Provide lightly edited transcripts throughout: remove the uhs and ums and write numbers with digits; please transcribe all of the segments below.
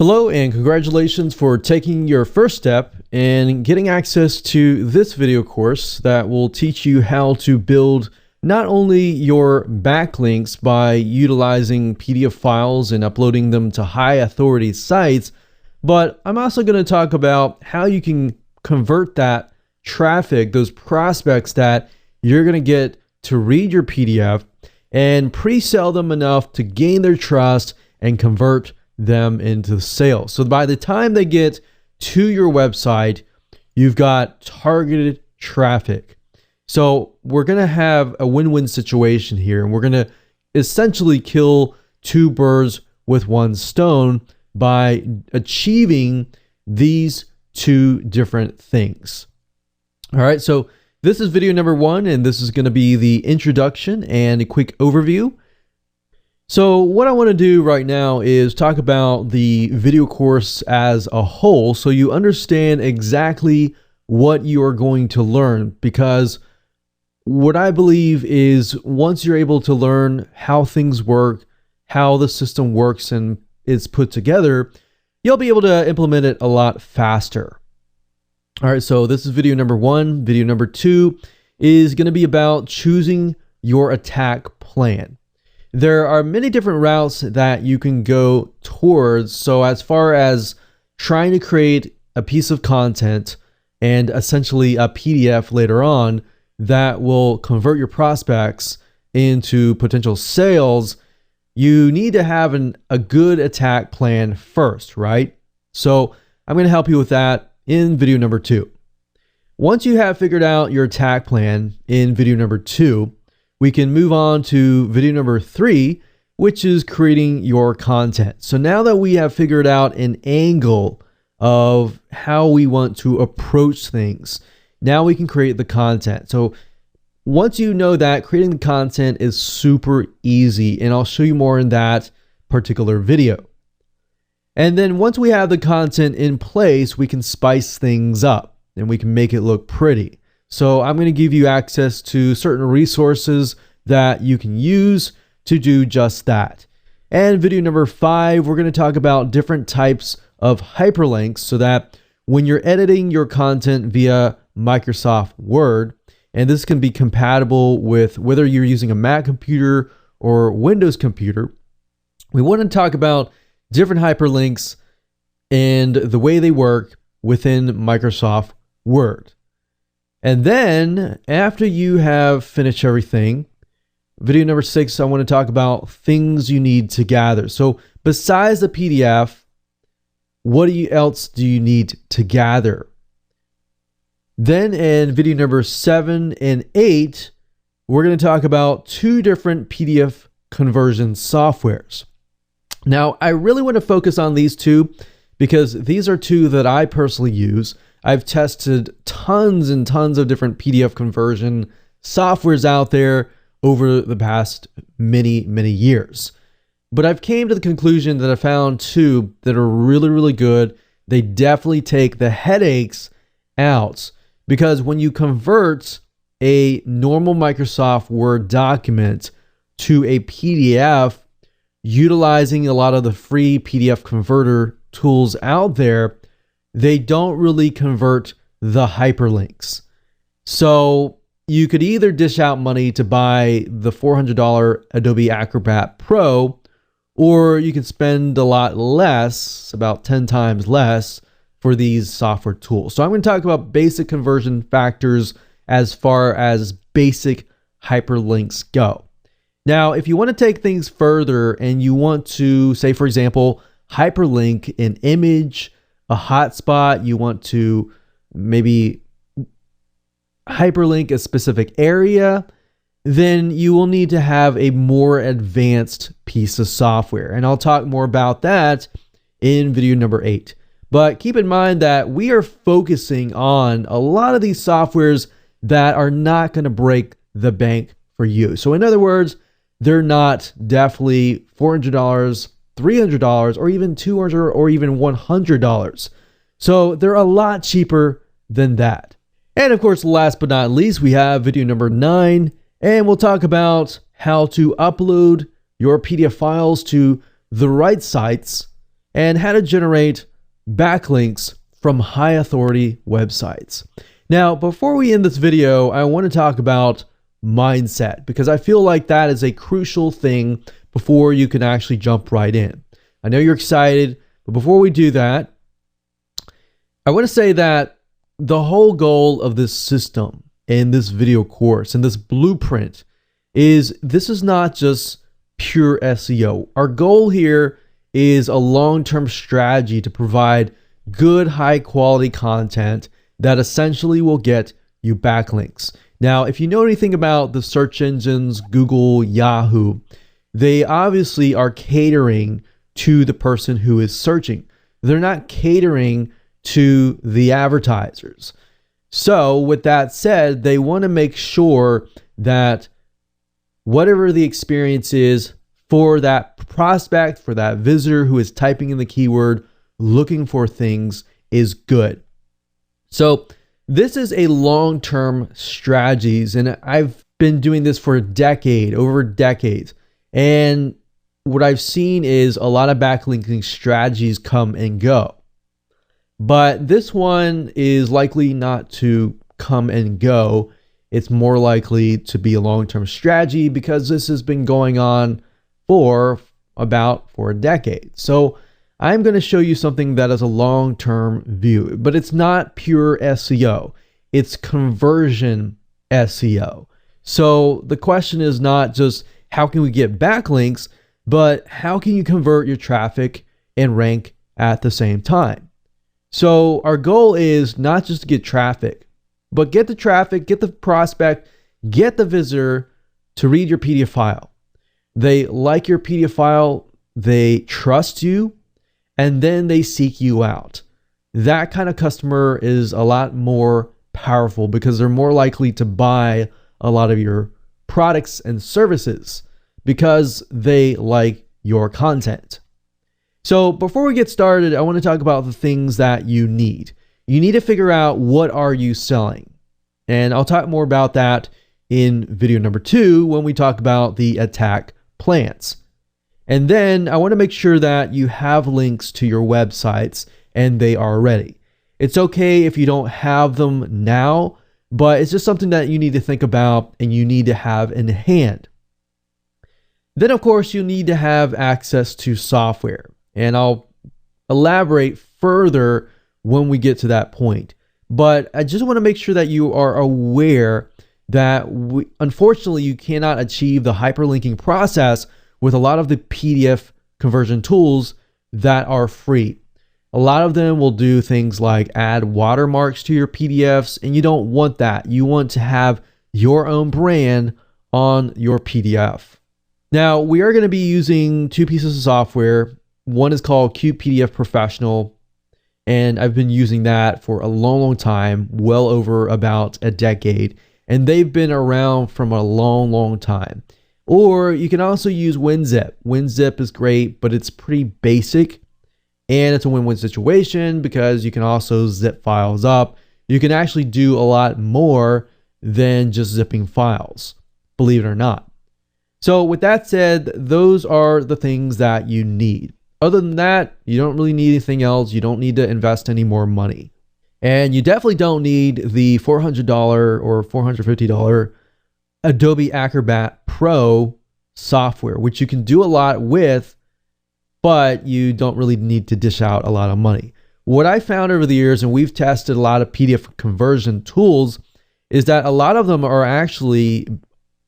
Hello and congratulations for taking your first step in getting access to this video course that will teach you how to build not only your backlinks by utilizing PDF files and uploading them to high authority sites, but I'm also going to talk about how you can convert that traffic, those prospects that you're going to get to read your PDF and pre-sell them enough to gain their trust and convert them into sales. So by the time they get to your website, you've got targeted traffic. So we're going to have a win-win situation here, and we're going to essentially kill two birds with one stone by achieving these two different things. All right, so this is video number 1, and this is going to be the introduction and a quick overview. So what I want to do right now is talk about the video course as a whole so you understand exactly what you are going to learn, because what I believe is once you're able to learn how things work, how the system works and is put together, you'll be able to implement it a lot faster. All right, so this is video number 1. Video number 2 is going to be about choosing your attack plan. There are many different routes that you can go towards. So as far as trying to create a piece of content and essentially a PDF later on that will convert your prospects into potential sales, you need to have a good attack plan first, right? So I'm going to help you with that in video number 2. Once you have figured out your attack plan in video number 2, we can move on to video number 3, which is creating your content. So now that we have figured out an angle of how we want to approach things, now we can create the content. So once you know that, creating the content is super easy, and I'll show you more in that particular video. And then once we have the content in place, we can spice things up and we can make it look pretty. So I'm going to give you access to certain resources that you can use to do just that. And video number 5, we're going to talk about different types of hyperlinks so that when you're editing your content via Microsoft Word, and this can be compatible with whether you're using a Mac computer or Windows computer, we want to talk about different hyperlinks and the way they work within Microsoft Word. And then after you have finished everything, video number 6, I want to talk about things you need to gather. So besides the PDF, what else do you need to gather? Then in video number 7 and 8, we're going to talk about 2 different PDF conversion softwares. Now, I really want to focus on these 2 because these are 2 that I personally use. I've tested tons and tons of different PDF conversion softwares out there over the past many years. But I've came to the conclusion that I found 2 that are really good. They definitely take the headaches out, because when you convert a normal Microsoft Word document to a PDF, utilizing a lot of the free PDF converter tools out there, they don't really convert the hyperlinks. So you could either dish out money to buy the $400 Adobe Acrobat Pro, or you can spend a lot less, about 10 times less, for these software tools. So I'm going to talk about basic conversion factors as far as basic hyperlinks go. Now, if you want to take things further and you want to, say, for example, hyperlink an image, a hotspot, you want to maybe hyperlink a specific area, then you will need to have a more advanced piece of software. And I'll talk more about that in video number 8. But keep in mind that we are focusing on a lot of these softwares that are not going to break the bank for you. So in other words, they're not definitely $400, $300, or even $200 or even $100. So they're a lot cheaper than that. And of course, last but not least, we have video number 9, and we'll talk about how to upload your PDF files to the right sites and how to generate backlinks from high authority websites. Now, before we end this video, I want to talk about mindset, because I feel like that is a crucial thing before you can actually jump right in. I know you're excited, but before we do that, I want to say that the whole goal of this system and this video course and this blueprint is this is not just pure SEO. Our goal here is a long-term strategy to provide good, high-quality content that essentially will get you backlinks. Now, if you know anything about the search engines, Google, Yahoo, they obviously are catering to the person who is searching. They're not catering to the advertisers. So with that said, they want to make sure that whatever the experience is for that prospect, for that visitor who is typing in the keyword, looking for things, is good. So this is a long-term strategies, and I've been doing this for a decade, over decades. And what I've seen is a lot of backlinking strategies come and go. But this one is likely not to come and go. It's more likely to be a long-term strategy because this has been going on for a decade. So I'm going to show you something that is a long-term view, but it's not pure SEO. It's conversion SEO. So the question is not just how can we get backlinks, but how can you convert your traffic and rank at the same time? So our goal is not just to get traffic, but get the traffic, get the prospect, get the visitor to read your PDF file. They like your PDF file, they trust you, and then they seek you out. That kind of customer is a lot more powerful because they're more likely to buy a lot of your products and services because they like your content. So before we get started, I want to talk about the things that you need. You need to figure out what are you selling. And I'll talk more about that in video number 2 when we talk about the attack plans. And then I want to make sure that you have links to your websites and they are ready. It's okay if you don't have them now, but it's just something that you need to think about and you need to have in hand. Then of course you need to have access to software. And I'll elaborate further when we get to that point. But I just want to make sure that you are aware that unfortunately you cannot achieve the hyperlinking process with a lot of the PDF conversion tools that are free. A lot of them will do things like add watermarks to your PDFs, and you don't want that. You want to have your own brand on your PDF. Now, we are going to be using 2 pieces of software. One is called CubePDF Professional, and I've been using that for a long time, well over about a decade, and they've been around from a long time. Or you can also use WinZip. WinZip is great, but it's pretty basic, and it's a win-win situation because you can also zip files up. You can actually do a lot more than just zipping files, believe it or not. So with that said, those are the things that you need. Other than that, you don't really need anything else. You don't need to invest any more money. And you definitely don't need the $400 or $450 Adobe Acrobat Pro software, which you can do a lot with, but you don't really need to dish out a lot of money. What I found over the years, and we've tested a lot of PDF conversion tools, is that a lot of them are actually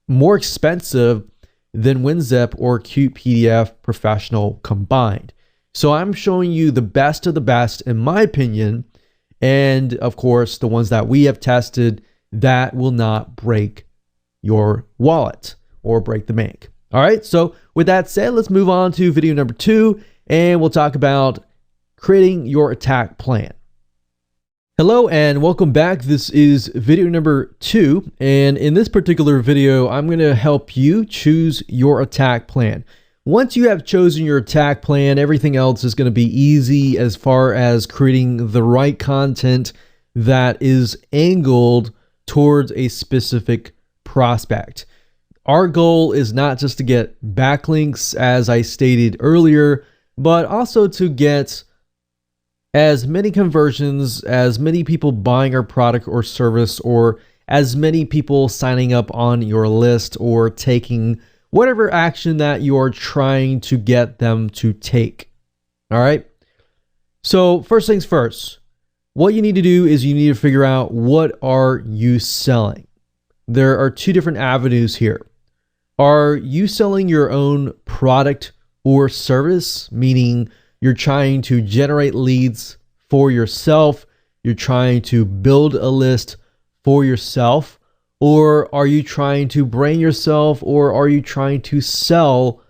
more expensive than WinZip or CubePDF Professional combined. So I'm showing you the best of the best, in my opinion, and of course, the ones that we have tested that will not break your wallet or break the bank. All right, so with that said, let's move on to video number 2, and we'll talk about creating your attack plan. Hello and welcome back. This is video number 2, and in this particular video, I'm going to help you choose your attack plan. Once you have chosen your attack plan, everything else is going to be easy as far as creating the right content that is angled towards a specific prospect. Our goal is not just to get backlinks, as I stated earlier, but also to get as many conversions, as many people buying our product or service, or as many people signing up on your list or taking whatever action that you're trying to get them to take. All right. So first things first, what you need to do is you need to figure out, what are you selling? There are two different avenues here. Are you selling your own product or service, meaning you're trying to generate leads for yourself, you're trying to build a list for yourself, or are you trying to brand yourself, or are you trying to sell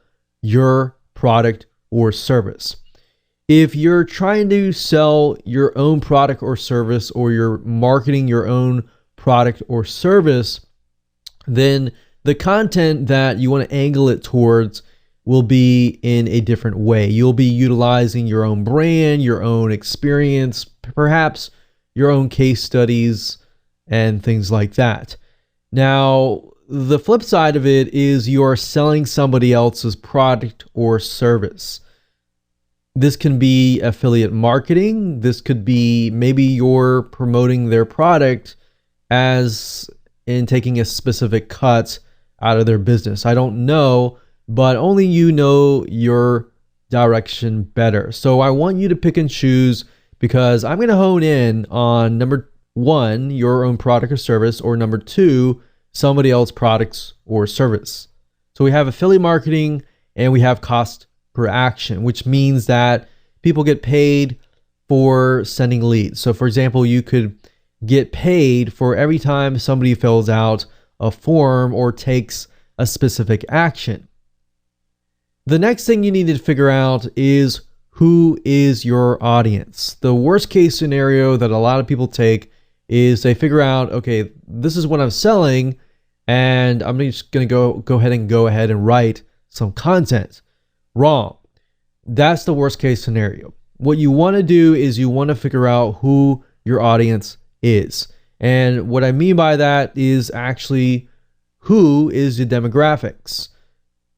your product or service? If you're trying to sell your own product or service, or you're marketing your own product or service, then the content that you want to angle it towards will be in a different way. You'll be utilizing your own brand, your own experience, perhaps your own case studies and things like that. Now, the flip side of it is you're selling somebody else's product or service. This can be affiliate marketing. This could be maybe you're promoting their product as in taking a specific cut out of their business. I don't know, but only you know your direction better. So I want you to pick and choose, because I'm going to hone in on number one, your own product or service, or number two, somebody else's products or service. So we have affiliate marketing and we have cost per action, which means that people get paid for sending leads. So for example, you could get paid for every time somebody fills out a form or takes a specific action. The next thing you need to figure out is, who is your audience? The worst case scenario that a lot of people take is they figure out, okay, this is what I'm selling, and I'm just going to go ahead and write some content. Wrong. That's the worst case scenario. What you want to do is you want to figure out who your audience is. And what I mean by that is actually, who is the demographics?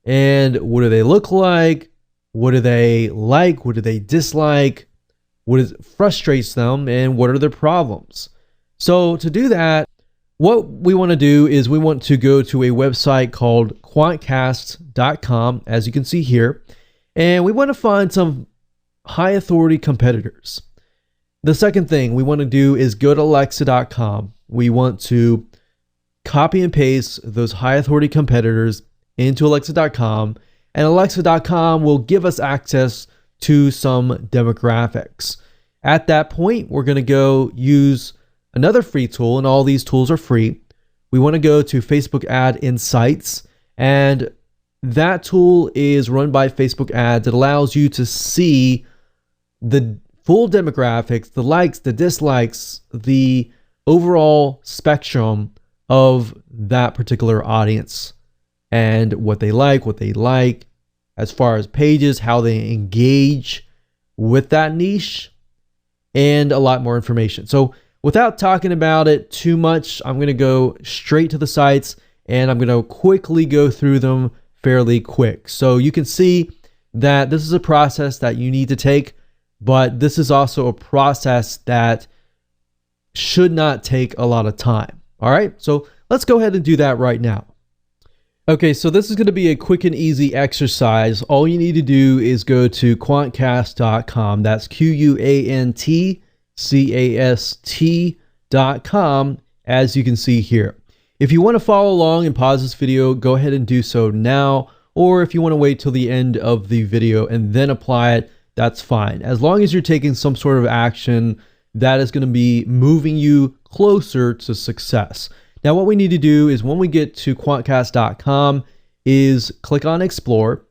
And what do they look like? What do they like? What do they dislike? What frustrates them? And what are their problems? So to do that, what we want to do is we want to go to a website called quantcast.com, as you can see here, and we want to find some high authority competitors. The second thing we want to do is go to alexa.com. We want to copy and paste those high authority competitors into alexa.com, and alexa.com will give us access to some demographics. At that point, we're going to go use another free tool, and all these tools are free. We want to go to Facebook Ad Insights, and that tool is run by Facebook Ads. It allows you to see the full demographics, the likes, the dislikes, the overall spectrum of that particular audience, and what they like as far as pages, how they engage with that niche, and a lot more information. So without talking about it too much, I'm going to go straight to the sites, and I'm going to quickly go through them fairly quick. So you can see that this is a process that you need to take, but this is also a process that should not take a lot of time. All right, so let's go ahead and do that right now. Okay, so this is going to be a quick and easy exercise. All you need to do is go to quantcast.com. That's quantcast.com, as you can see here. If you want to follow along and pause this video, go ahead and do so now. Or if you want to wait till the end of the video and then apply it, that's fine. As long as you're taking some sort of action that is going to be moving you closer to success. Now, what we need to do is when we get to quantcast.com is click on Explore.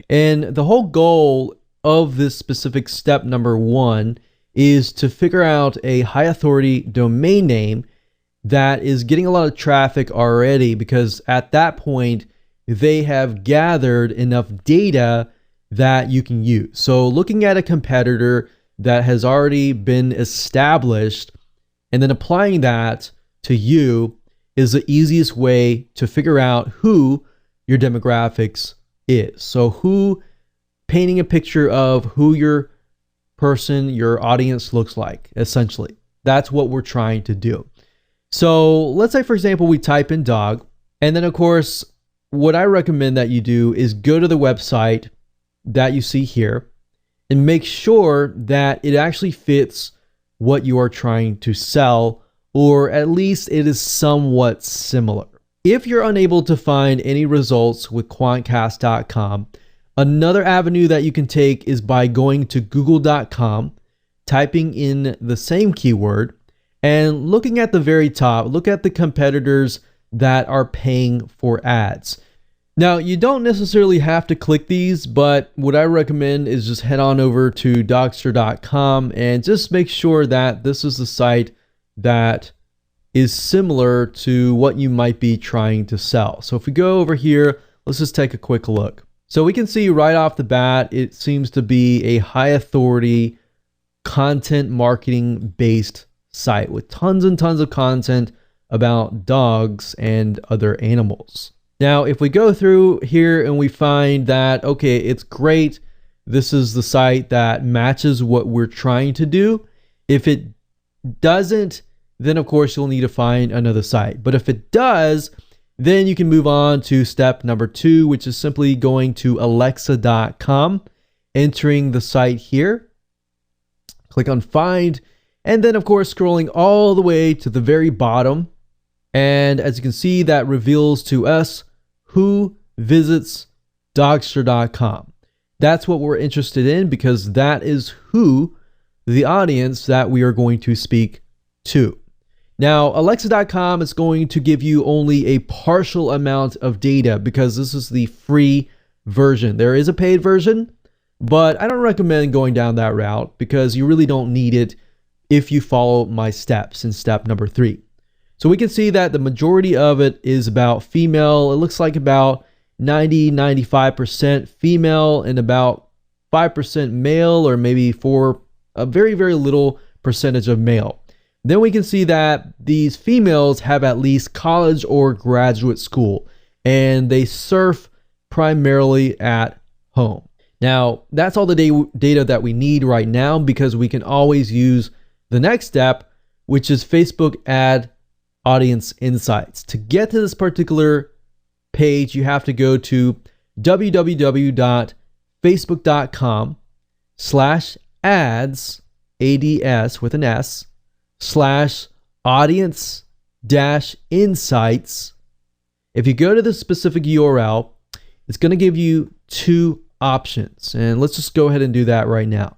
And the whole goal of this specific step number one is to figure out a high authority domain name that is getting a lot of traffic already, because at that point, they have gathered enough data that you can use. So looking at a competitor that has already been established and then applying that to you is the easiest way to figure out who your demographics is. So who painting a picture of who your audience looks like, essentially. That's what we're trying to do. So let's say, for example, we type in dog, and then of course, what I recommend that you do is go to the website that you see here and make sure that it actually fits what you are trying to sell, or at least it is somewhat similar. If you're unable to find any results with Quantcast.com, another avenue that you can take is by going to Google.com, typing in the same keyword, and looking at the very top, look at the competitors that are paying for ads. Now, you don't necessarily have to click these, but what I recommend is just head on over to Dogster.com and just make sure that this is the site that is similar to what you might be trying to sell. So if we go over here, let's just take a quick look. So we can see right off the bat, it seems to be a high authority content marketing based site with tons and tons of content about dogs and other animals. Now, if we go through here and we find that, okay, it's great, this is the site that matches what we're trying to do. If it doesn't, then of course you'll need to find another site. But if it does, then you can move on to step number 2, which is simply going to Alexa.com, entering the site here, click on find, and then of course scrolling all the way to the very bottom. And as you can see, that reveals to us who visits Dogster.com. That's what we're interested in, because that is who the audience that we are going to speak to. Now, Alexa.com is going to give you only a partial amount of data because this is the free version. There is a paid version, but I don't recommend going down that route because you really don't need it if you follow my steps in step number 3. So we can see that the majority of it is about female. It looks like about 90-95% female and about 5% male, or maybe for a very, very little percentage of male. Then we can see that these females have at least college or graduate school, and they surf primarily at home. Now, that's all the data that we need right now, because we can always use the next step, which is Facebook ad audience insights. To get to this particular page, you have to go to www.facebook.com/ads, ADS with an S, /audience-insights. If you go to the specific URL, it's going to give you 2 options. And let's just go ahead and do that right now.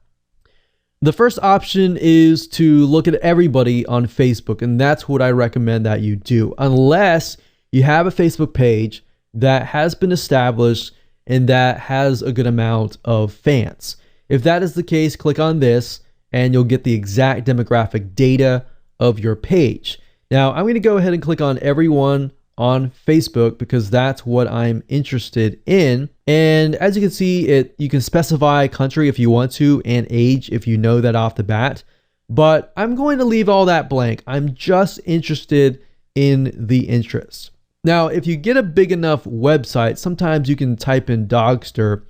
The first option is to look at everybody on Facebook, and that's what I recommend that you do, unless you have a Facebook page that has been established and that has a good amount of fans. If that is the case, click on this and you'll get the exact demographic data of your page. Now, I'm going to go ahead and click on everyone on Facebook because that's what I'm interested in. And as you can see, you can specify country if you want to and age if you know that off the bat. But I'm going to leave all that blank. I'm just interested in the interest. Now, if you get a big enough website, sometimes you can type in Dogster,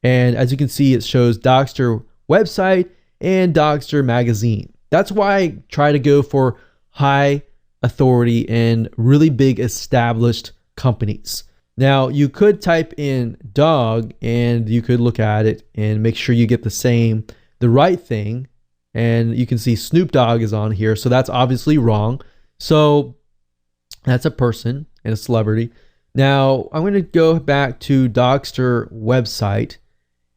and as you can see, it shows Dogster website and Dogster magazine. That's why I try to go for high authority and really big established companies. Now, you could type in dog and you could look at it and make sure you get the right thing. And you can see Snoop Dogg is on here, so that's obviously wrong. So that's a person and a celebrity. Now, I'm going to go back to Dogster website.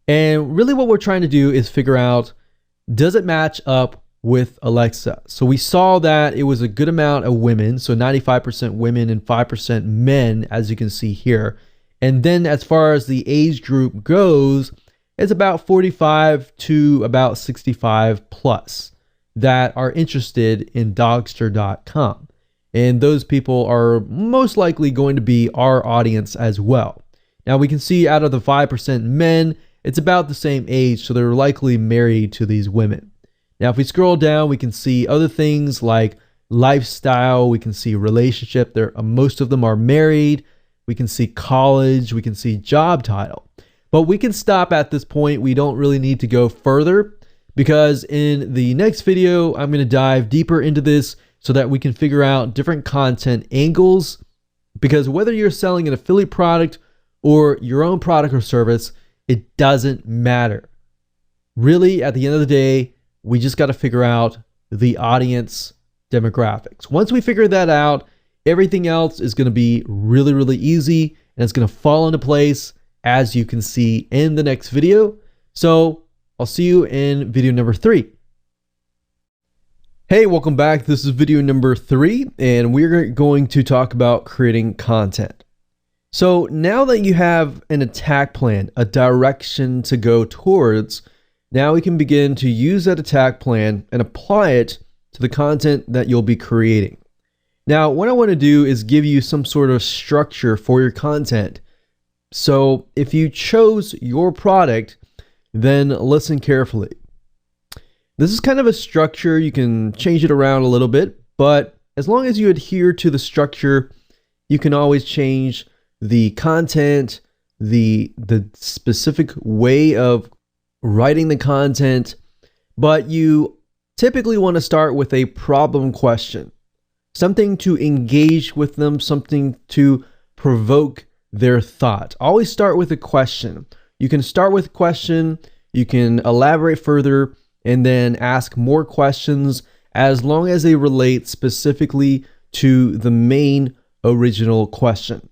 And really what we're trying to do is figure out, does it match up with Alexa? So we saw that it was a good amount of women, so 95% women and 5% men, as you can see here. And then as far as the age group goes, it's about 45 to about 65 plus that are interested in Dogster.com. And those people are most likely going to be our audience as well. Now we can see out of the 5% men, it's about the same age, so they're likely married to these women. Now, if we scroll down, we can see other things like lifestyle. We can see relationship. Most of them are married. We can see college. We can see job title. But we can stop at this point. We don't really need to go further, because in the next video, I'm going to dive deeper into this so that we can figure out different content angles. Because whether you're selling an affiliate product or your own product or service, it doesn't matter. Really, at the end of the day, we just got to figure out the audience demographics. Once we figure that out, everything else is going to be really, really easy, and it's going to fall into place, as you can see in the next video. So I'll see you in video number 3. Hey, welcome back. This is video number 3, and we're going to talk about creating content. So now that you have an attack plan, a direction to go towards, now we can begin to use that attack plan and apply it to the content that you'll be creating. Now, what I want to do is give you some sort of structure for your content. So if you chose your product, then listen carefully. This is kind of a structure. You can change it around a little bit, but as long as you adhere to the structure, you can always change the content, the specific way of writing the content, but you typically want to start with a problem question, something to engage with them, something to provoke their thought. Always start with a question. You can start with a question, you can elaborate further, and then ask more questions as long as they relate specifically to the main original question.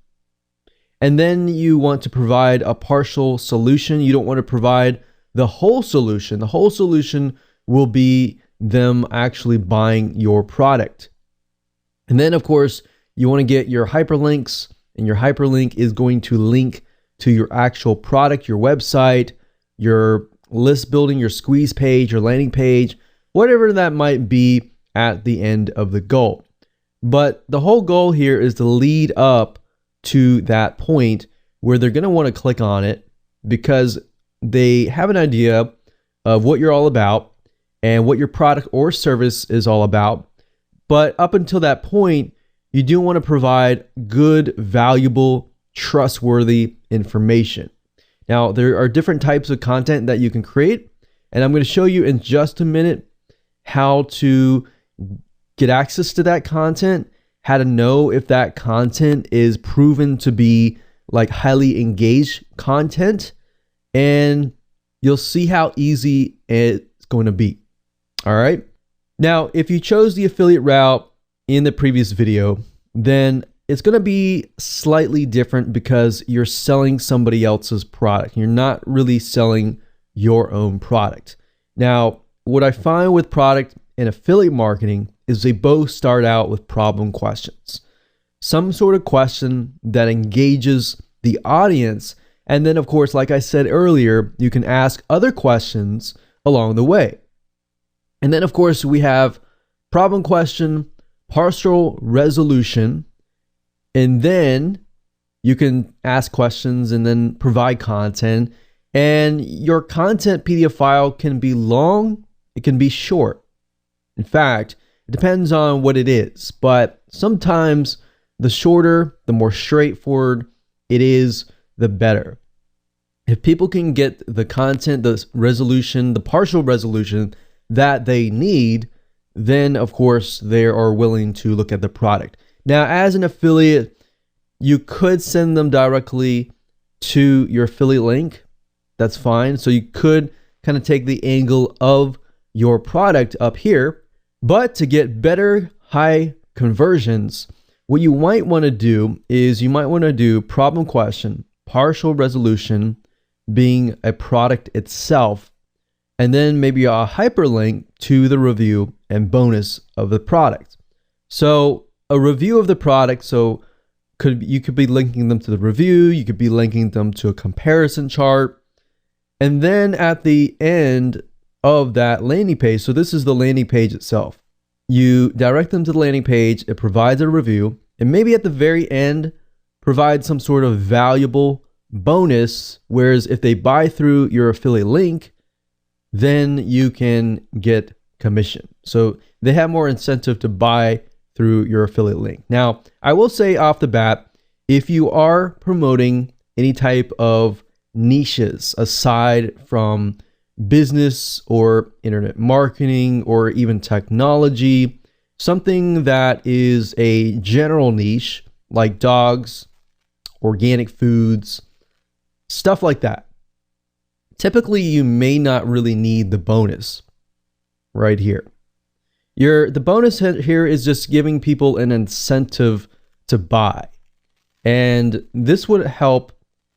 And then you want to provide a partial solution. You don't want to provide the whole solution. The whole solution will be them actually buying your product. And then, of course, you want to get your hyperlinks, and your hyperlink is going to link to your actual product, your website, your list building, your squeeze page, your landing page, whatever that might be at the end of the goal. But the whole goal here is to lead up to that point where they're going to want to click on it because they have an idea of what you're all about and what your product or service is all about. But up until that point, you do want to provide good, valuable, trustworthy information. Now, there are different types of content that you can create, and I'm going to show you in just a minute how to get access to that content, how to know if that content is proven to be like highly engaged content, and you'll see how easy it's going to be. All right. Now, if you chose the affiliate route in the previous video, then it's going to be slightly different because you're selling somebody else's product. You're not really selling your own product. Now, what I find with product and affiliate marketing is they both start out with problem questions. Some sort of question that engages the audience. And then, of course, like I said earlier, you can ask other questions along the way. And then, of course, we have problem question, partial resolution, and then you can ask questions and then provide content. And your content PDF file can be long, it can be short. In fact, it depends on what it is, but sometimes the shorter, the more straightforward it is, the better. If people can get the content, the resolution, the partial resolution that they need, then of course they are willing to look at the product. Now, as an affiliate, you could send them directly to your affiliate link. That's fine. So you could kind of take the angle of your product up here, but to get better high conversions, what you might want to do is you might want to do problem question, partial resolution being a product itself, and then maybe a hyperlink to the review and bonus of the product. So a review of the product, so you could be linking them to the review, you could be linking them to a comparison chart, and then at the end of that landing page, so this is the landing page itself, you direct them to the landing page, it provides a review, and maybe at the very end provide some sort of valuable bonus, whereas if they buy through your affiliate link, then you can get commission. So they have more incentive to buy through your affiliate link. Now, I will say off the bat, if you are promoting any type of niches aside from business or internet marketing or even technology, something that is a general niche like dogs, organic foods, stuff like that. Typically, you may not really need the bonus right here. The bonus here is just giving people an incentive to buy. And this would help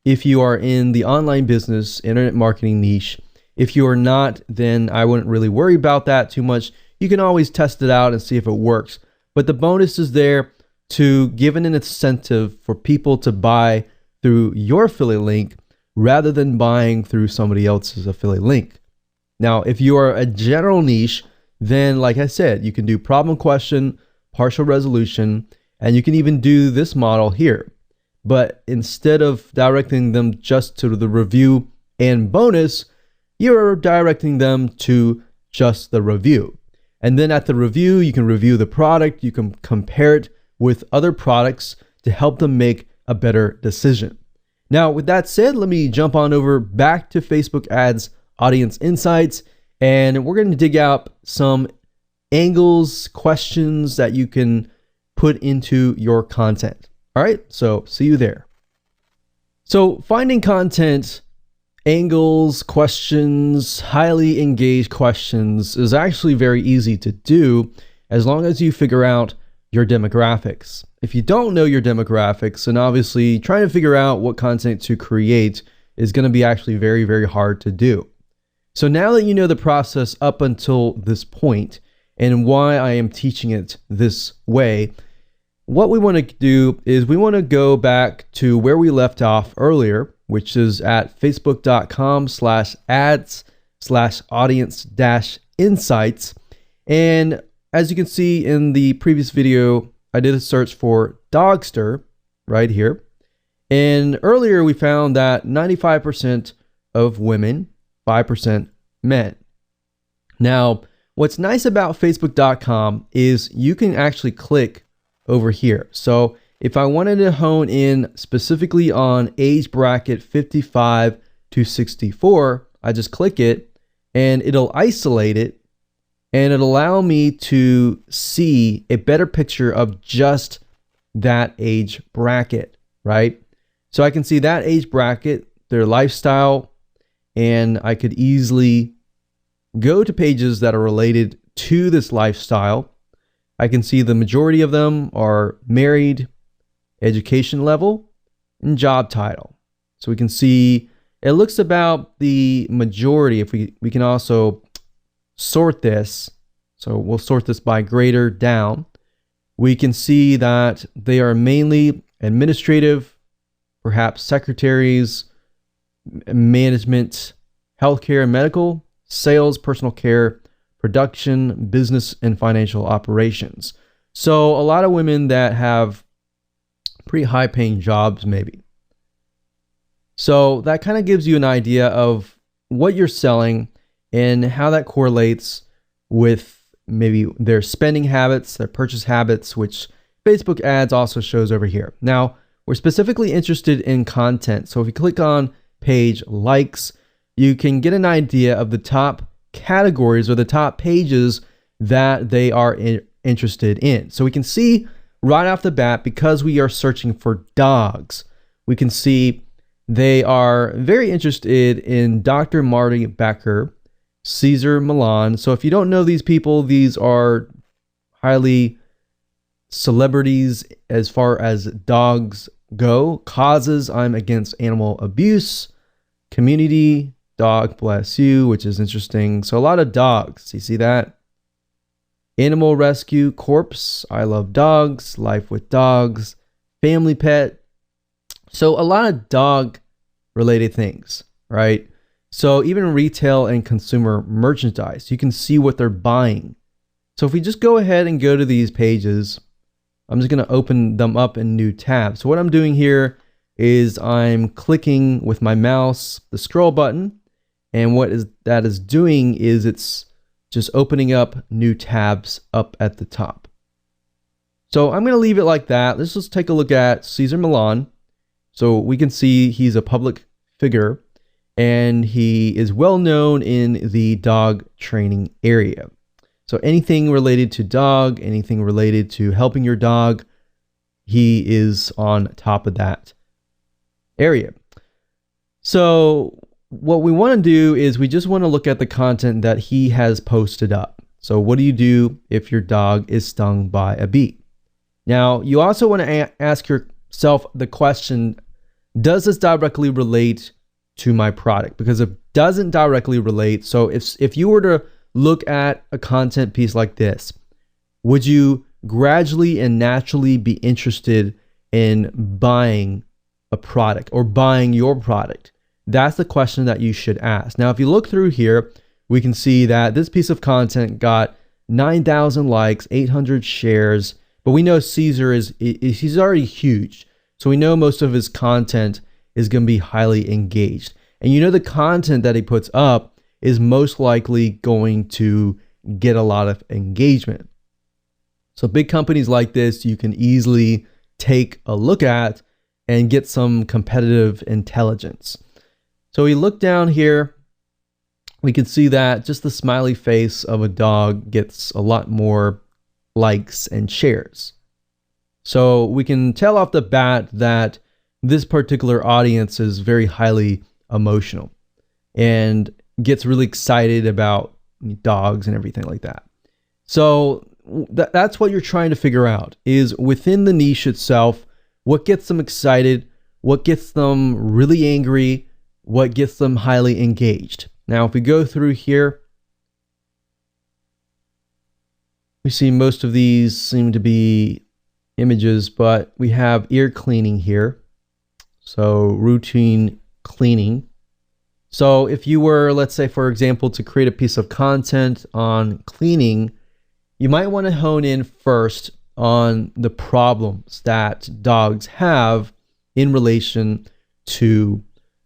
if you are in the online business, internet marketing niche. If you are not, then I wouldn't really worry about that too much. You can always test it out and see if it works. But the bonus is there to give an incentive for people to buy through your affiliate link rather than buying through somebody else's affiliate link. Now, if you are a general niche, then like I said, you can do problem question, partial resolution, and you can even do this model here. But instead of directing them just to the review and bonus, you're directing them to just the review. And then at the review, you can review the product, you can compare it with other products to help them make a better decision. Now, with that said, let me jump on over back to Facebook Ads Audience Insights, and we're going to dig out some angles, questions that you can put into your content. All right, so see you there. So finding content, angles, questions, highly engaged questions is actually very easy to do as long as you figure out your demographics. If you don't know your demographics, then obviously trying to figure out what content to create is going to be actually very, very hard to do. So now that you know the process up until this point and why I am teaching it this way, what we want to do is we want to go back to where we left off earlier, which is at facebook.com/ads/audience-insights. And as you can see in the previous video, I did a search for Dogster right here. And earlier we found that 95% of women, 5% men. Now, what's nice about facebook.com is you can actually click over here. So if I wanted to hone in specifically on age bracket 55 to 64, I just click it and it'll isolate it and it'll allow me to see a better picture of just that age bracket, right? So I can see that age bracket, their lifestyle, and I could easily go to pages that are related to this lifestyle. I can see the majority of them are married, education level, and job title. So we can see it looks about the majority. If we can also sort this. So we'll sort this by greater down. We can see that they are mainly administrative, perhaps secretaries, management, healthcare and medical, sales, personal care, production, business, and financial operations. So a lot of women that have pretty high paying jobs maybe. So that kind of gives you an idea of what you're selling and how that correlates with maybe their spending habits, their purchase habits, which Facebook ads also shows over here. Now, we're specifically interested in content. So if you click on page likes, you can get an idea of the top categories or the top pages that they are interested in. So we can see right off the bat, because we are searching for dogs, we can see they are very interested in Dr. Marty Becker, Cesar Millan. So if you don't know these people, these are highly celebrities as far as dogs go. Causes: I'm against animal abuse. Community: dog bless you, which is interesting. So a lot of dogs. You see that? Animal rescue: corpse, I love dogs. Life with dogs. Family pet. So a lot of dog related things, right? So even retail and consumer merchandise, you can see what they're buying. So if we just go ahead and go to these pages, I'm just going to open them up in new tabs. So what I'm doing here is I'm clicking with my mouse the scroll button, and what that is doing is it's just opening up new tabs up at the top. So I'm going to leave it like that. Let's just take a look at Cesar Millan. So we can see he's a public figure. and he is well known in the dog training area. So anything related to dog, anything related to helping your dog, he is on top of that area. So what we want to do is we just want to look at the content that he has posted up. So what do you do if your dog is stung by a bee? Now, you also want to ask yourself the question, does this directly relate to my product? Because it doesn't directly relate. So if you were to look at a content piece like this, would you gradually and naturally be interested in buying a product or buying your product? That's the question that you should ask. Now, if you look through here, we can see that this piece of content got 9,000 likes, 800 shares, but we know Caesar he's already huge. So we know most of his content is going to be highly engaged. And you know the content that he puts up is most likely going to get a lot of engagement. So big companies like this, you can easily take a look at and get some competitive intelligence. So we look down here, we can see that just the smiley face of a dog gets a lot more likes and shares. So we can tell off the bat that this particular audience is very highly emotional and gets really excited about dogs and everything like that. So that's what you're trying to figure out, is within the niche itself, what gets them excited, what gets them really angry, what gets them highly engaged. Now, if we go through here, we see most of these seem to be images, but we have ear cleaning here. So routine cleaning. So if you were, let's say, for example, to create a piece of content on cleaning, you might want to hone in first on the problems that dogs have in relation to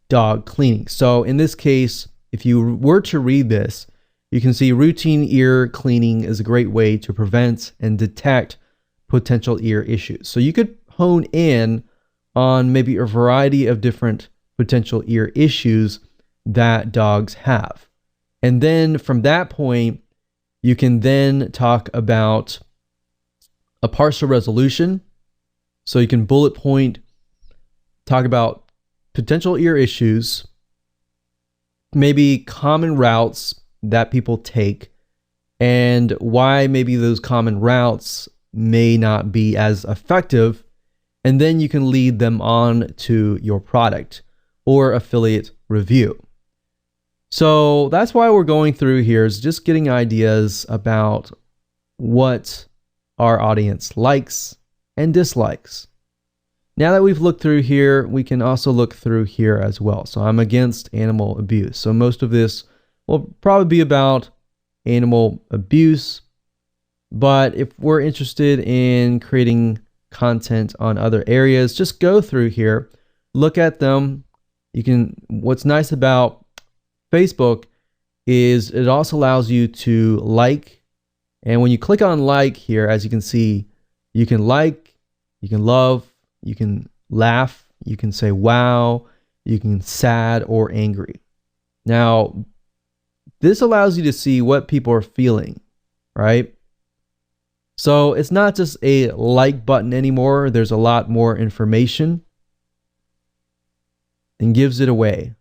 dog cleaning. So in this case, if you were to read this, you can see routine ear cleaning is a great way to prevent and detect potential ear issues. So you could hone in on maybe a variety of different potential ear issues that dogs have. And then from that point, you can then talk about a partial resolution. So you can bullet point, talk about potential ear issues, maybe common routes that people take, and why maybe those common routes may not be as effective. And then you can lead them on to your product or affiliate review. So that's why we're going through here, is just getting ideas about what our audience likes and dislikes. Now that we've looked through here, we can also look through here as well. So I'm against animal abuse. So most of this will probably be about animal abuse. But if we're interested in creating content on other areas, just go through here, look at them. What's nice about Facebook is it also allows you to like. And when you click on like here, as you can see, you can like, you can love, you can laugh, you can say wow, you can sad or angry. Now, this allows you to see what people are feeling, right? So it's not just a like button anymore. There's a lot more information and gives it away.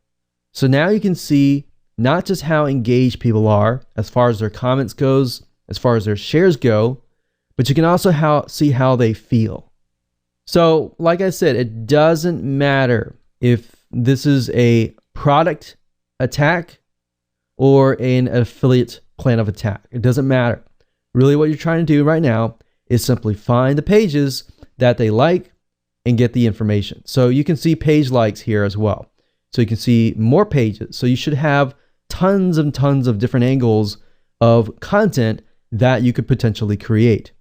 So now you can see not just how engaged people are as far as their comments goes, as far as their shares go, but you can also see how they feel. So like I said, it doesn't matter if this is a product attack or an affiliate plan of attack. It doesn't matter. Really what you're trying to do right now is simply find the pages that they like and get the information. So you can see page likes here as well. So you can see more pages. So you should have tons and tons of different angles of content that you could potentially create.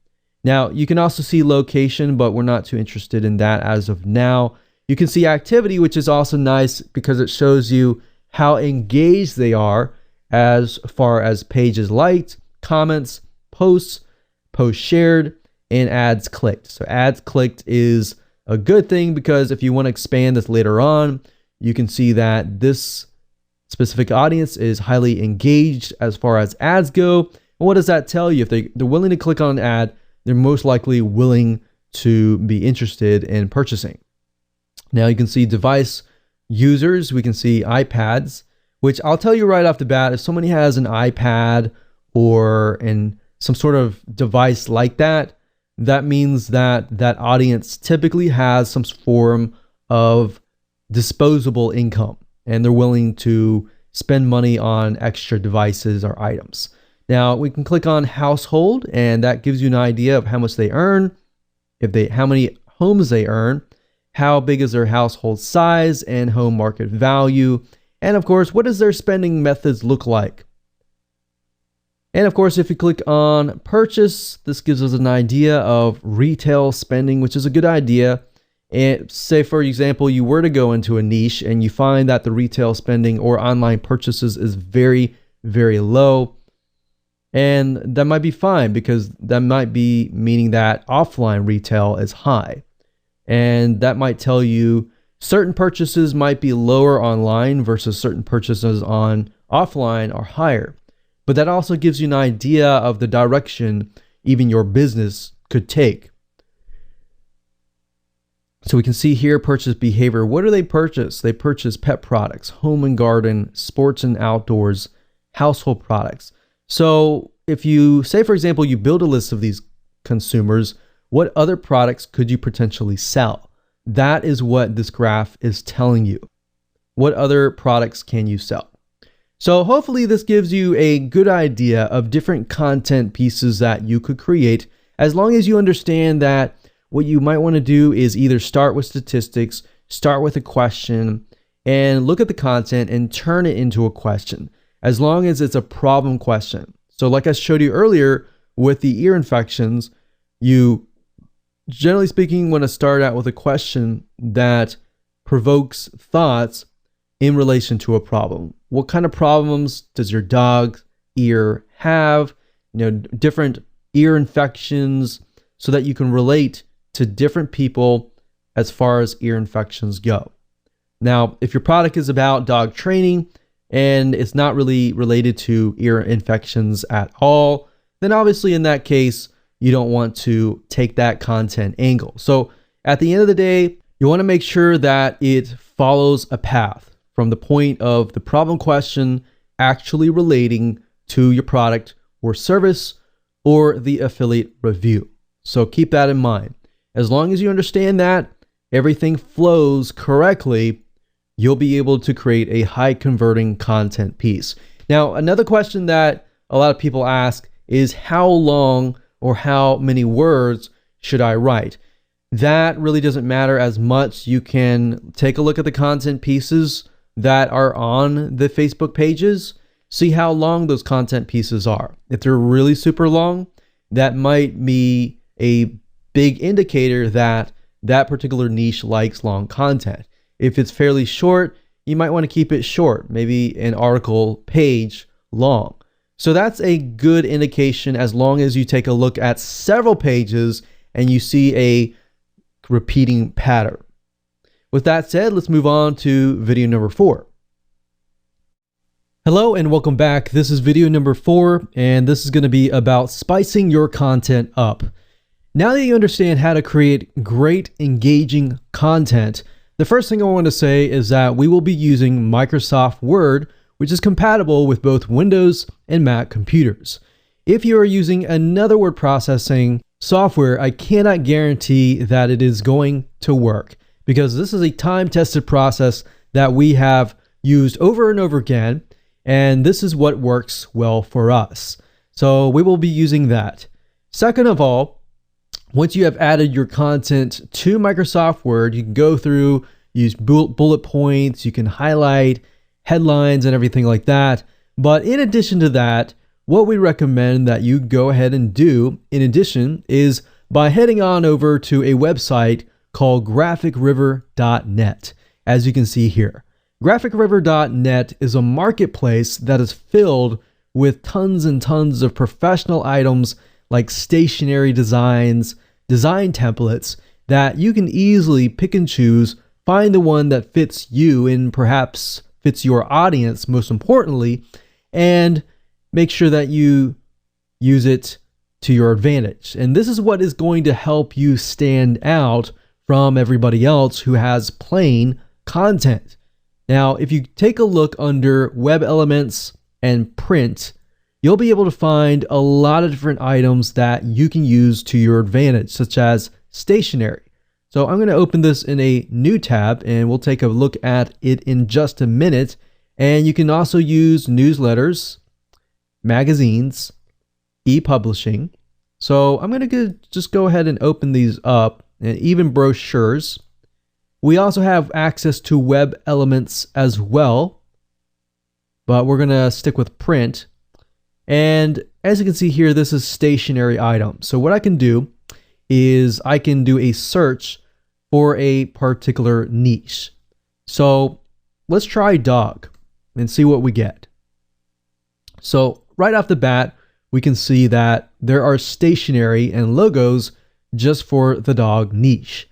Now, you can also see location, but we're not too interested in that as of now. You can see activity, which is also nice because it shows you how engaged they are as far as pages liked, comments, posts shared, and ads clicked. So ads clicked is a good thing because if you want to expand this later on, you can see that this specific audience is highly engaged as far as ads go. And what does that tell you? If they're willing to click on an ad, they're most likely willing to be interested in purchasing. Now you can see device users, we can see iPads, which I'll tell you right off the bat, if somebody has an iPad or some sort of device like that, that means that that audience typically has some form of disposable income and they're willing to spend money on extra devices or items. Now we can click on household and that gives you an idea of how much they earn, how many homes they earn, how big is their household size and home market value, and of course, what does their spending methods look like? And of course, if you click on purchase, this gives us an idea of retail spending, which is a good idea. And say, for example, you were to go into a niche and you find that the retail spending or online purchases is very, very low. And that might be fine because that might be meaning that offline retail is high. And that might tell you certain purchases might be lower online versus certain purchases on offline are higher. But that also gives you an idea of the direction even your business could take. So we can see here purchase behavior. What do they purchase? They purchase pet products, home and garden, sports and outdoors, household products. So if you say, for example, you build a list of these consumers, what other products could you potentially sell? That is what this graph is telling you. What other products can you sell? So hopefully this gives you a good idea of different content pieces that you could create, as long as you understand that what you might want to do is either start with statistics, start with a question, and look at the content and turn it into a question, as long as it's a problem question. So like I showed you earlier with the ear infections, you generally speaking want to start out with a question that provokes thoughts in relation to a problem. What kind of problems does your dog's ear have? Different ear infections, so that you can relate to different people as far as ear infections go. Now, if your product is about dog training and it's not really related to ear infections at all, then obviously in that case, you don't want to take that content angle. So at the end of the day, you want to make sure that it follows a path from the point of the problem question actually relating to your product or service or the affiliate review. So keep that in mind. As long as you understand that everything flows correctly, you'll be able to create a high converting content piece. Now, another question that a lot of people ask is how long or how many words should I write? That really doesn't matter as much. You can take a look at the content pieces that are on the Facebook pages, see how long those content pieces are. If they're really super long, that might be a big indicator that that particular niche likes long content. If it's fairly short, you might want to keep it short, maybe an article page long. So that's a good indication, as long as you take a look at several pages and you see a repeating pattern. With that said, let's move on to video number 4. Hello and welcome back. This is video number 4, and this is going to be about spicing your content up. Now that you understand how to create great, engaging content, the first thing I want to say is that we will be using Microsoft Word, which is compatible with both Windows and Mac computers. If you are using another word processing software, I cannot guarantee that it is going to work, because this is a time-tested process that we have used over and over again, and this is what works well for us. So we will be using that. Second of all, once you have added your content to Microsoft Word, you can go through, use bullet points, you can highlight headlines and everything like that. But in addition to that, what we recommend that you go ahead and do in addition is by heading on over to a website called GraphicRiver.net, as you can see here. GraphicRiver.net is a marketplace that is filled with tons and tons of professional items like stationery designs, design templates that you can easily pick and choose, find the one that fits you in perhaps fits your audience most importantly, and make sure that you use it to your advantage. And this is what is going to help you stand out from everybody else who has plain content. Now, if you take a look under web elements and print, you'll be able to find a lot of different items that you can use to your advantage, such as stationery. So I'm going to open this in a new tab and we'll take a look at it in just a minute. And you can also use newsletters, magazines, e-publishing. So I'm going to just go ahead and open these up, and even brochures. We also have access to web elements as well, but we're going to stick with print. And as you can see here, this is stationary items. So what I can do is I can do a search for a particular niche. So let's try dog and see what we get. So right off the bat, we can see that there are stationery and logos just for the dog niche.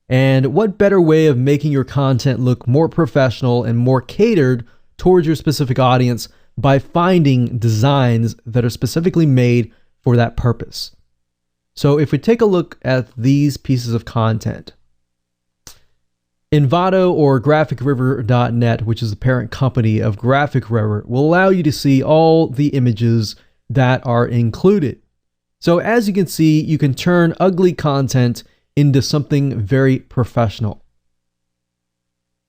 And what better way of making your content look more professional and more catered towards your specific audience by finding designs that are specifically made for that purpose. So if we take a look at these pieces of content, Envato or GraphicRiver.net, which is the parent company of Graphic River, will allow you to see all the images that are included. So as you can see, you can turn ugly content into something very professional.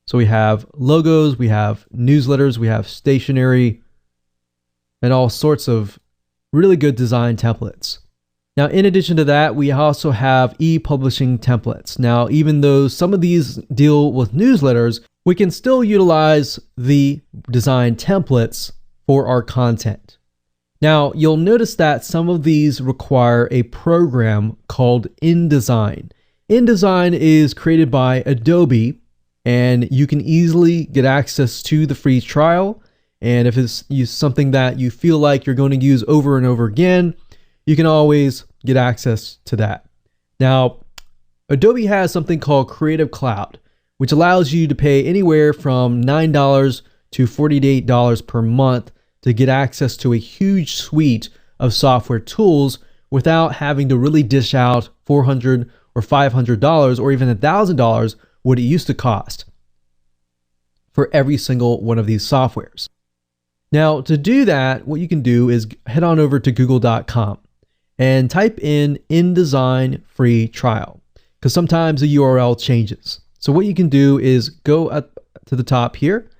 So we have logos, we have newsletters, we have stationery, and all sorts of really good design templates. Now, in addition to that, we also have e-publishing templates. Now, even though some of these deal with newsletters, we can still utilize the design templates for our content. Now, you'll notice that some of these require a program called InDesign. InDesign is created by Adobe, and you can easily get access to the free trial. And if it's something that you feel like you're going to use over and over again, you can always get access to that. Now, Adobe has something called Creative Cloud, which allows you to pay anywhere from $9 to $48 per month to get access to a huge suite of software tools without having to really dish out $400 or $500 or even $1,000 what it used to cost for every single one of these softwares. Now, to do that, what you can do is head on over to google.com and type in InDesign free trial, because sometimes the URL changes. So what you can do is go up to the top here,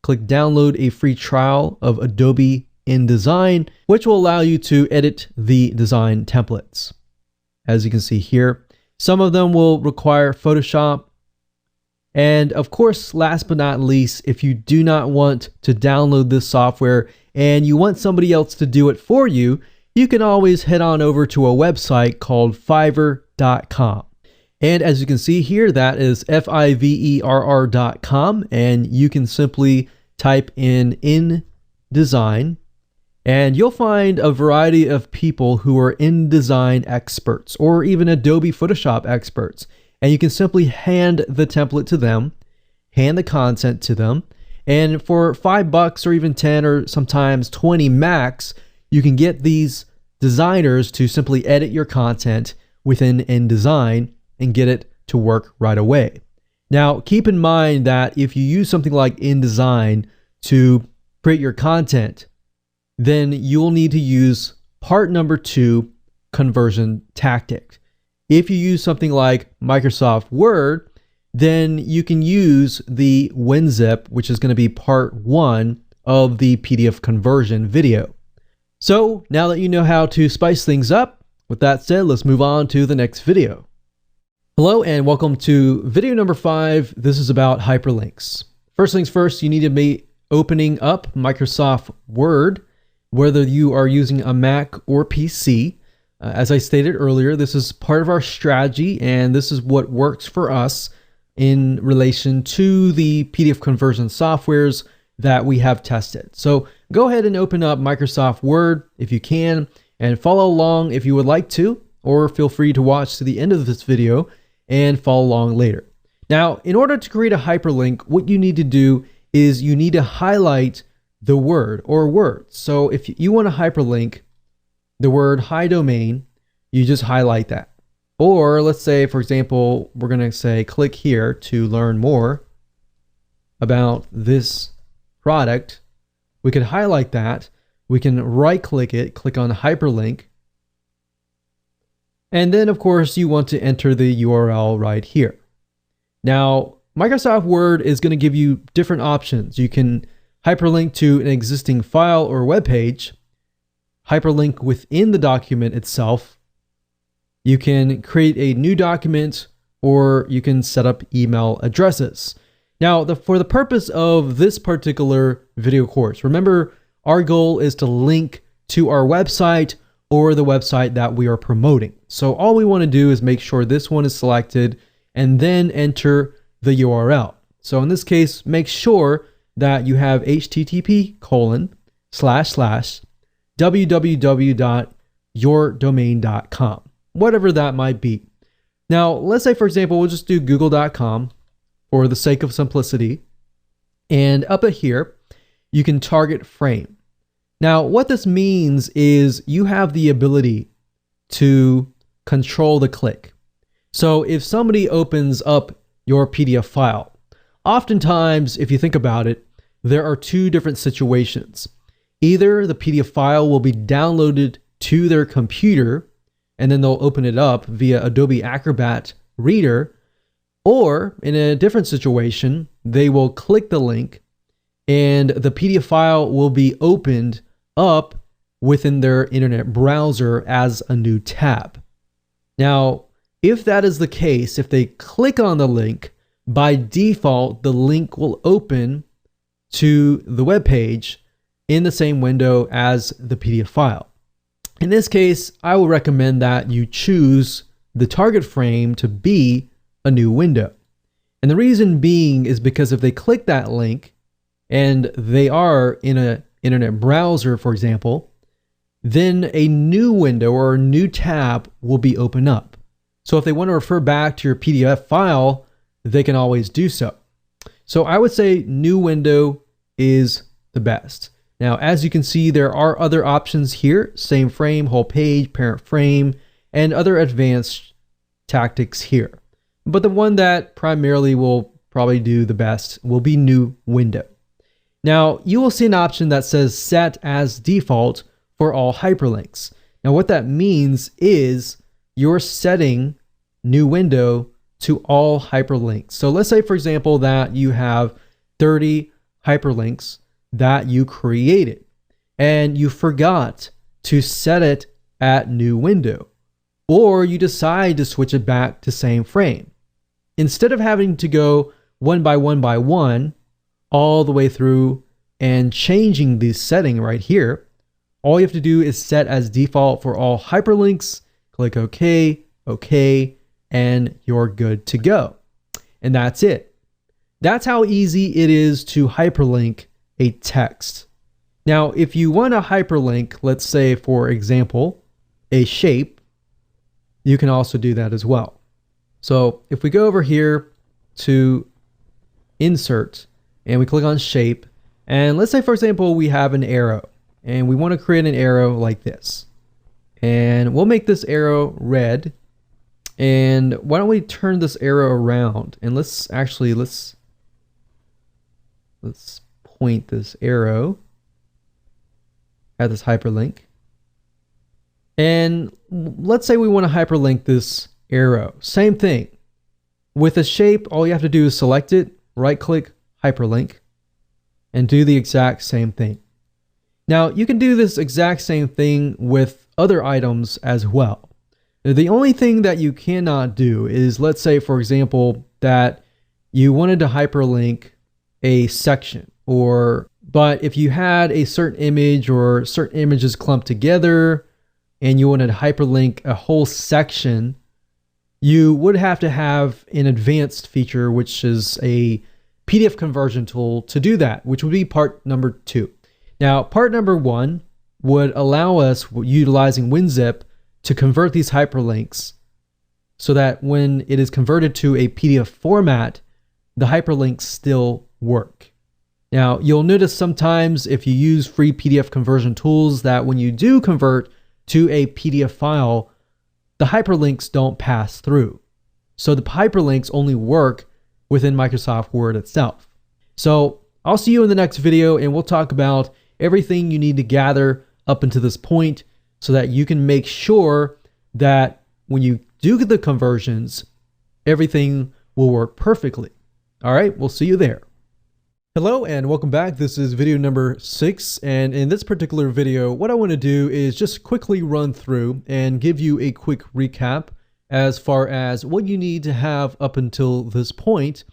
click download a free trial of Adobe InDesign, which will allow you to edit the design templates. As you can see here, some of them will require Photoshop. And of course, last but not least, if you do not want to download this software and you want somebody else to do it for you, you can always head on over to a website called Fiverr.com. And as you can see here, that is Fiverr.com, and you can simply type in InDesign, and you'll find a variety of people who are InDesign experts or even Adobe Photoshop experts. And you can simply hand the template to them, hand the content to them, and for $5 or even 10 or sometimes 20 max, you can get these designers to simply edit your content within InDesign and get it to work right away. Now, keep in mind that if you use something like InDesign to create your content, then you'll need to use part number 2, conversion tactic. If you use something like Microsoft Word, then you can use the WinZip, which is going to be part 1 of the PDF conversion video. So now that you know how to spice things up, with that said, let's move on to the next video. Hello and welcome to video number 5. This is about hyperlinks. First things first, you need to be opening up Microsoft Word, whether you are using a Mac or PC. As I stated earlier, this is part of our strategy, and this is what works for us in relation to the PDF conversion softwares that we have tested. So go ahead and open up Microsoft Word if you can, and follow along if you would like to, or feel free to watch to the end of this video and follow along later. Now, in order to create a hyperlink, what you need to do is you need to highlight the word or words. So if you want to hyperlink the word hi domain, you just highlight that. Or let's say, for example, we're going to say click here to learn more about this product. We could highlight that. We can right click it, click on hyperlink. And then of course you want to enter the URL right here. Now, Microsoft Word is going to give you different options. You can hyperlink to an existing file or web page, hyperlink within the document itself. You can create a new document, or you can set up email addresses. Now, for the purpose of this particular video course, remember our goal is to link to our website or the website that we are promoting. So all we want to do is make sure this one is selected and then enter the URL. So in this case, make sure that you have http://www.yourdomain.com, whatever that might be. Now, let's say, for example, we'll just do google.com for the sake of simplicity. And up here, you can target frame. Now, what this means is you have the ability to control the click. So if somebody opens up your PDF file, oftentimes, if you think about it, there are two different situations. Either the PDF file will be downloaded to their computer, and then they'll open it up via Adobe Acrobat Reader, or in a different situation, they will click the link and the PDF file will be opened up within their internet browser as a new tab. Now, if that is the case, if they click on the link, by default, the link will open to the web page in the same window as the PDF file. In this case, I will recommend that you choose the target frame to be a new window. And the reason being is because if they click that link and they are in an internet browser, for example, then a new window or a new tab will be opened up. So if they want to refer back to your PDF file, they can always do so. So I would say new window is the best. Now, as you can see, there are other options here: same frame, whole page, parent frame, and other advanced tactics here. But the one that primarily will probably do the best will be new window. Now, you will see an option that says set as default for all hyperlinks. Now, what that means is you're setting new window to all hyperlinks. So let's say, for example, that you have 30 hyperlinks that you created and you forgot to set it at new window, or you decide to switch it back to same frame. Instead of having to go one by one all the way through and changing the setting right here, all you have to do is set as default for all hyperlinks, click OK, OK, and you're good to go. And that's it. That's how easy it is to hyperlink a text. Now, if you want to hyperlink, let's say, for example, a shape, you can also do that as well. So if we go over here to insert and we click on shape, and let's say, for example, we have an arrow and we want to create an arrow like this, and we'll make this arrow red. And why don't we turn this arrow around, and let's point this arrow at this hyperlink. And let's say we want to hyperlink this arrow. Same thing. With a shape, all you have to do is select it, right click, hyperlink, and do the exact same thing. Now, you can do this exact same thing with other items as well. The only thing that you cannot do is, let's say, for example, that you wanted to hyperlink a section, but if you had a certain image or certain images clumped together and you wanted to hyperlink a whole section, you would have to have an advanced feature, which is a PDF conversion tool to do that, which would be part number 2. Now, part number 1 would allow us, utilizing WinZip, to convert these hyperlinks so that when it is converted to a PDF format, the hyperlinks still work. Now, you'll notice sometimes if you use free PDF conversion tools that when you do convert to a PDF file, the hyperlinks don't pass through. So the hyperlinks only work within Microsoft Word itself. So I'll see you in the next video, and we'll talk about everything you need to gather up until this point so that you can make sure that when you do the conversions, everything will work perfectly. All right, we'll see you there. Hello and welcome back. This is video number 6, and in this particular video, what I want to do is just quickly run through and give you a quick recap as far as what you need to have up until this point.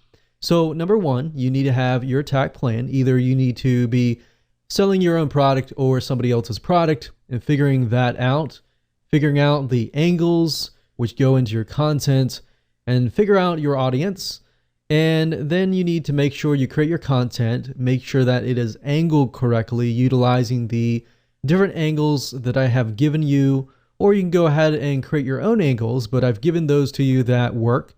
So number 1, you need to have your attack plan. Either you need to be selling your own product or somebody else's product and figuring that out, figuring out the angles which go into your content, and figure out your audience. And then you need to make sure you create your content, make sure that it is angled correctly, utilizing the different angles that I have given you, or you can go ahead and create your own angles, but I've given those to you that work.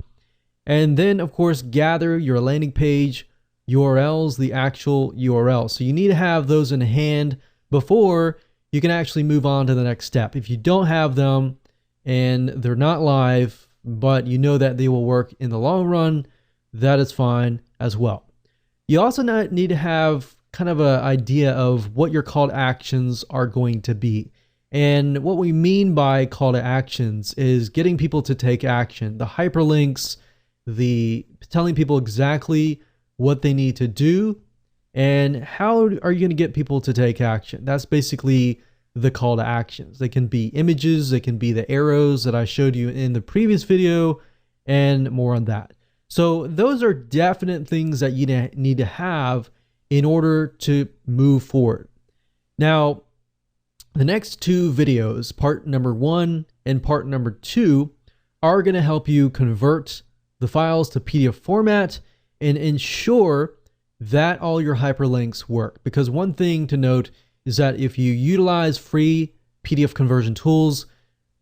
And then of course, gather your landing page URLs, the actual URL. So you need to have those in hand before you can actually move on to the next step. If you don't have them and they're not live, but you know that they will work in the long run, that is fine as well. You also need to have kind of an idea of what your call to actions are going to be. And what we mean by call to actions is getting people to take action. The hyperlinks, the telling people exactly what they need to do, and how are you going to get people to take action. That's basically the call to actions. They can be images, they can be the arrows that I showed you in the previous video, and more on that. So those are definite things that you need to have in order to move forward. Now, the next 2 videos, part number 1 and part number 2, are going to help you convert the files to PDF format and ensure that all your hyperlinks work. Because one thing to note is that if you utilize free PDF conversion tools,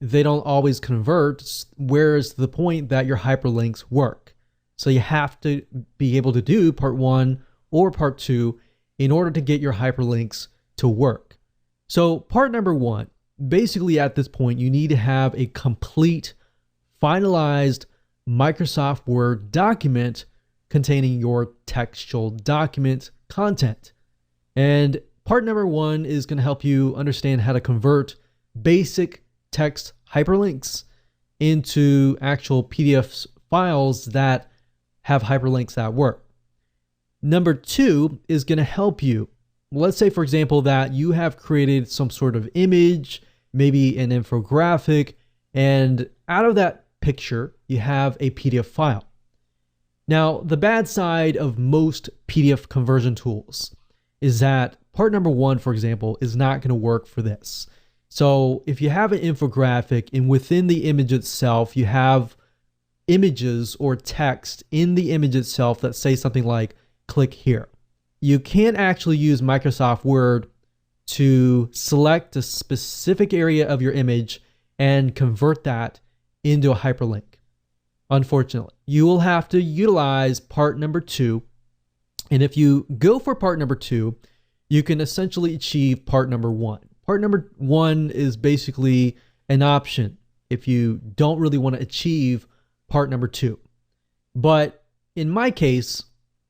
they don't always convert, whereas to the point that your hyperlinks work. So you have to be able to do part 1 or part 2 in order to get your hyperlinks to work. So part number 1, basically at this point, you need to have a complete, finalized Microsoft Word document containing your textual document content. And part number 1 is going to help you understand how to convert basic text hyperlinks into actual PDF files that have hyperlinks that work. Number 2 is going to help you. Let's say, for example, that you have created some sort of image, maybe an infographic, and out of that picture, you have a PDF file. Now, the bad side of most PDF conversion tools is that part number 1, for example, is not going to work for this. So if you have an infographic and within the image itself, you have images or text in the image itself that say something like, click here. You can't actually use Microsoft Word to select a specific area of your image and convert that into a hyperlink. Unfortunately, you will have to utilize part number 2. And if you go for part number 2, you can essentially achieve part number 1. Part number 1 is basically an option if you don't really want to achieve part number 2. But in my case,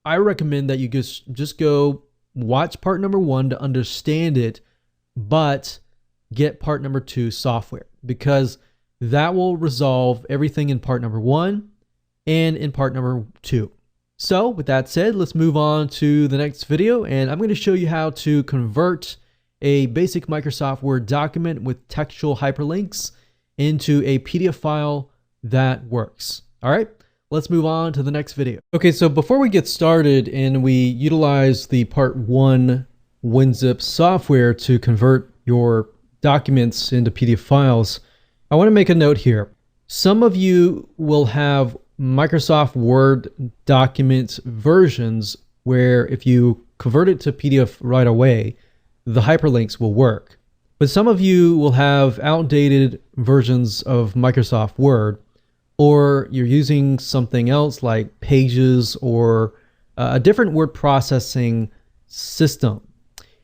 I recommend that you just go watch part number 1 to understand it, but get part number 2 software, because that will resolve everything in part number 1 and in part number 2. So with that said, let's move on to the next video, and I'm going to show you how to convert a basic Microsoft Word document with textual hyperlinks into a PDF file that works. All right, let's move on to the next video. Okay, so before we get started and we utilize the part 1 WinZip software to convert your documents into PDF files, I want to make a note here. Some of you will have Microsoft Word document versions where if you convert it to PDF right away, the hyperlinks will work. But some of you will have outdated versions of Microsoft Word, or you're using something else like Pages or a different word processing system.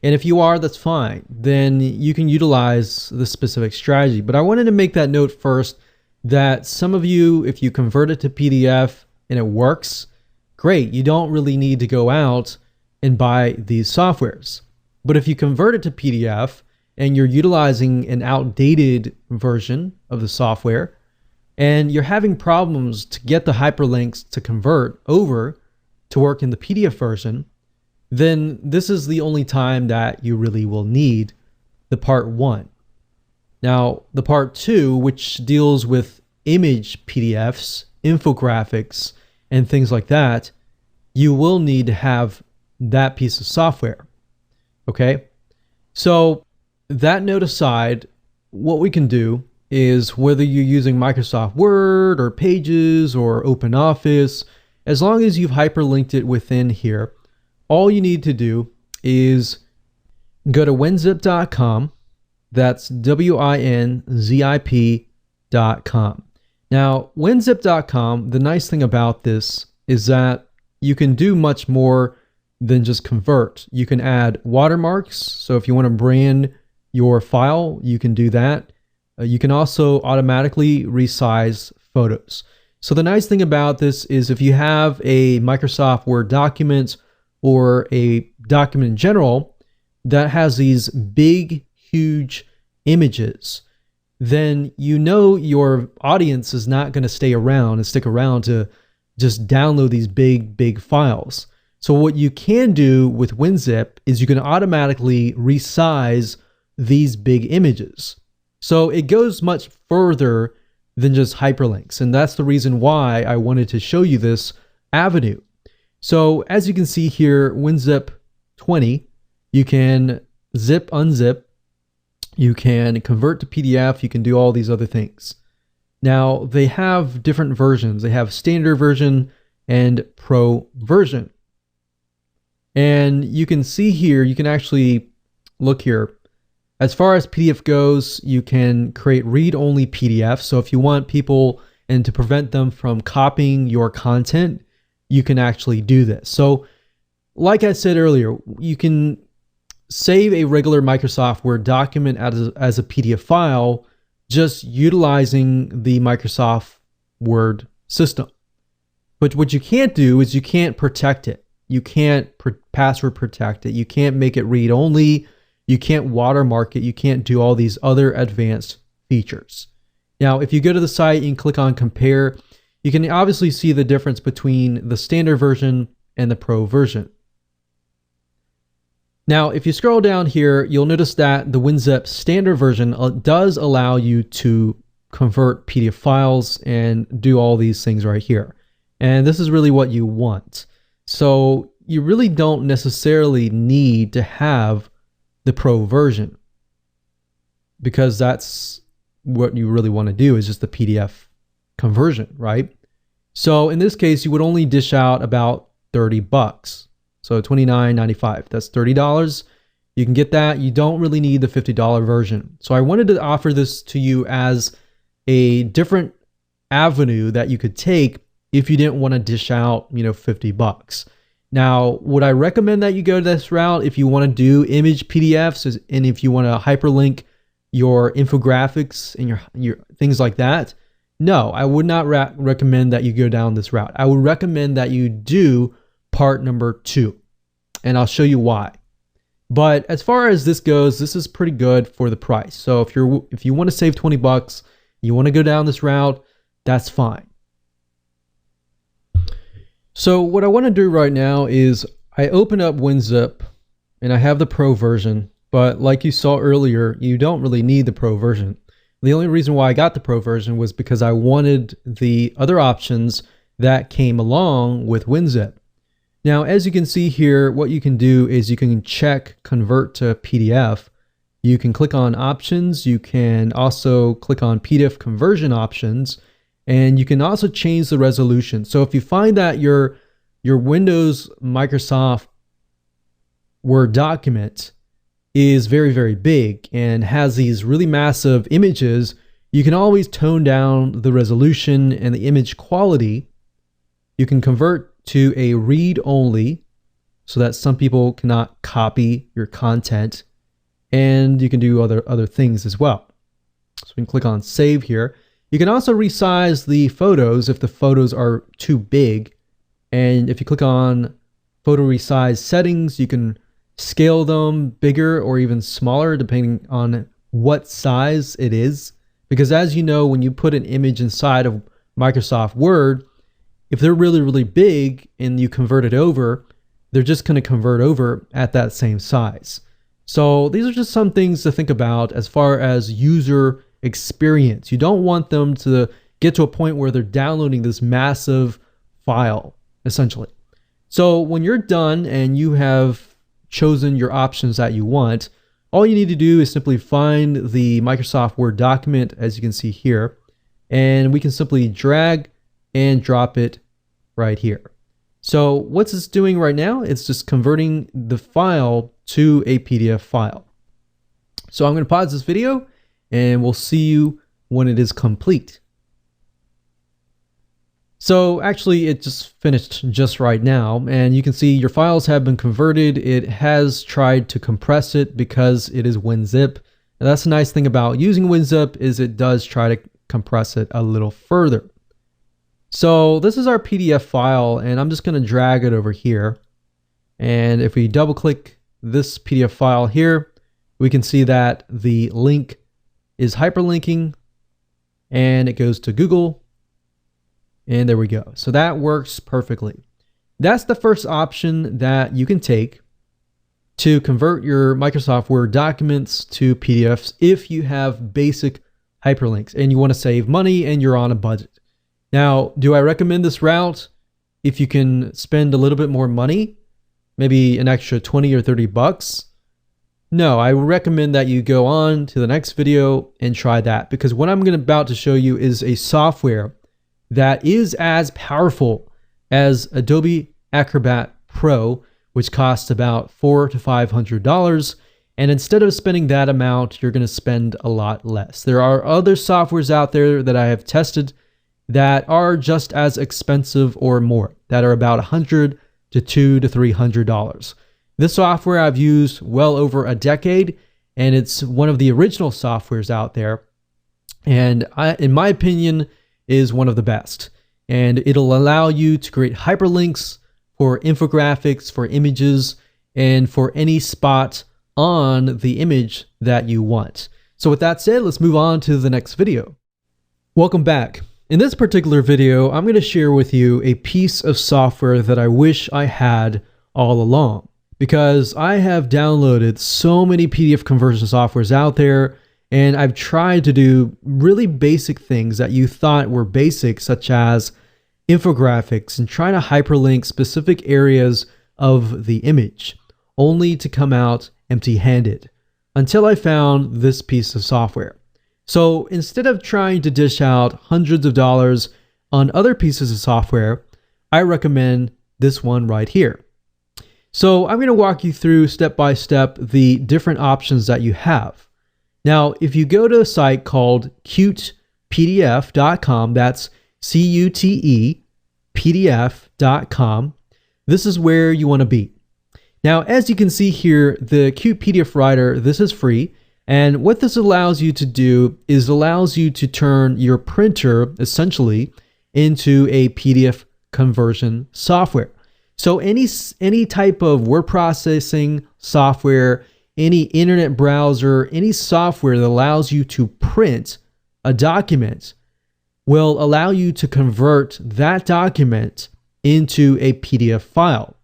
And if you are, that's fine. Then you can utilize this specific strategy. But I wanted to make that note first that some of you, if you convert it to PDF and it works, great. You don't really need to go out and buy these softwares. But if you convert it to PDF and you're utilizing an outdated version of the software and you're having problems to get the hyperlinks to convert over to work in the PDF version, then this is the only time that you really will need the part 1. Now, the part 2, which deals with image PDFs, infographics, and things like that, you will need to have that piece of software. Okay? So, that note aside, what we can do is whether you're using Microsoft Word or Pages or OpenOffice, as long as you've hyperlinked it within here, all you need to do is go to winzip.com. That's WINZIP.com. Now, winzip.com, the nice thing about this is that you can do much more than just convert. You can add watermarks. So if you want to brand your file, you can do that. You can also automatically resize photos. So the nice thing about this is if you have a Microsoft Word document or a document in general that has these big, huge images, then you know your audience is not going to stay around and stick around to just download these big files. So what you can do with WinZip is you can automatically resize these big images. So it goes much further than just hyperlinks. And that's the reason why I wanted to show you this avenue. So as you can see here, WinZip 20, you can zip, unzip, you can convert to PDF, you can do all these other things. Now they have different versions. They have standard version and pro version. And you can see here, you can actually look here. As far as PDF goes, you can create read-only PDF. So if you want people and to prevent them from copying your content, you can actually do this. So like I said earlier, you can save a regular Microsoft Word document as a PDF file just utilizing the Microsoft Word system. But what you can't do is you can't protect it. You can't password protect it. You can't make it read only. You can't watermark it. You can't do all these other advanced features. Now, if you go to the site and click on compare, you can obviously see the difference between the standard version and the pro version. Now, if you scroll down here, you'll notice that the WinZip standard version does allow you to convert PDF files and do all these things right here. And this is really what you want. So you really don't necessarily need to have the pro version, because that's what you really want to do, is just the PDF conversion, right? So in this case, you would only dish out about $30. So $29.95, that's $30. You can get that. You don't really need the $50 version. So I wanted to offer this to you as a different avenue that you could take if you didn't want to dish out, $50. Now, would I recommend that you go this route if you want to do image PDFs and if you want to hyperlink your infographics and your things like that? No, I would not recommend that you go down this route. I would recommend that you do part number 2, and I'll show you why. But as far as this goes, this is pretty good for the price. So if you want to save $20, you want to go down this route, that's fine. So what I want to do right now is I open up WinZip and I have the pro version, but like you saw earlier, you don't really need the pro version. The only reason why I got the pro version was because I wanted the other options that came along with WinZip. Now, as you can see here, what you can do is you can check convert to PDF. You can click on options. You can also click on PDF conversion options. And you can also change the resolution. So if you find that your Windows Microsoft Word document is very, very big and has these really massive images, you can always tone down the resolution and the image quality. You can convert to a read-only so that some people cannot copy your content, and you can do other things as well. So we can click on save here. You can also resize the photos if the photos are too big. And if you click on photo resize settings, you can scale them bigger or even smaller depending on what size it is. Because as you know, when you put an image inside of Microsoft Word, if they're really, really big and you convert it over, they're just going to convert over at that same size. So these are just some things to think about as far as user experience. You don't want them to get to a point where they're downloading this massive file, essentially. So when you're done and you have chosen your options that you want, all you need to do is simply find the Microsoft Word document, as you can see here, and we can simply drag and drop it right here. So what's this doing right now? It's just converting the file to a PDF file. So I'm going to pause this video and we'll see you when it is complete. So actually it just finished just right now, and you can see your files have been converted. It has tried to compress it because it is WinZip. And that's the nice thing about using WinZip is it does try to compress it a little further. So this is our PDF file, and I'm just going to drag it over here. And if we double click this PDF file here, we can see that the link is hyperlinking and it goes to Google, and there we go. So that works perfectly. That's the first option that you can take to convert your Microsoft Word documents to PDFs if you have basic hyperlinks and you want to save money and you're on a budget. Now, do I recommend this route if you can spend a little bit more money, maybe an extra 20 or 30 bucks? No, I would recommend that you go on to the next video and try that, because what I'm about to show you is a software that is as powerful as Adobe Acrobat Pro, which costs about $400 to $500. And instead of spending that amount, you're going to spend a lot less. There are other softwares out there that I have tested that are just as expensive or more, that are about $100 to $200 to $300. This software I've used well over a decade, and it's one of the original softwares out there. And in my opinion, is one of the best. And it'll allow you to create hyperlinks for infographics, for images, and for any spot on the image that you want. So with that said, let's move on to the next video. Welcome back. In this particular video, I'm going to share with you a piece of software that I wish I had all along, because I have downloaded so many PDF conversion softwares out there, and I've tried to do really basic things that you thought were basic, such as infographics and trying to hyperlink specific areas of the image, only to come out empty-handed, until I found this piece of software. So instead of trying to dish out hundreds of dollars on other pieces of software, I recommend this one right here. So I'm going to walk you through step by step the different options that you have. Now, if you go to a site called CutePDF.com, that's CutePDF.com, this is where you want to be. Now, as you can see here, the Qt PDF Writer, this is free. And what this allows you to do is allows you to turn your printer essentially into a PDF conversion software. So any type of word processing software, any internet browser, any software that allows you to print a document will allow you to convert that document into a PDF file.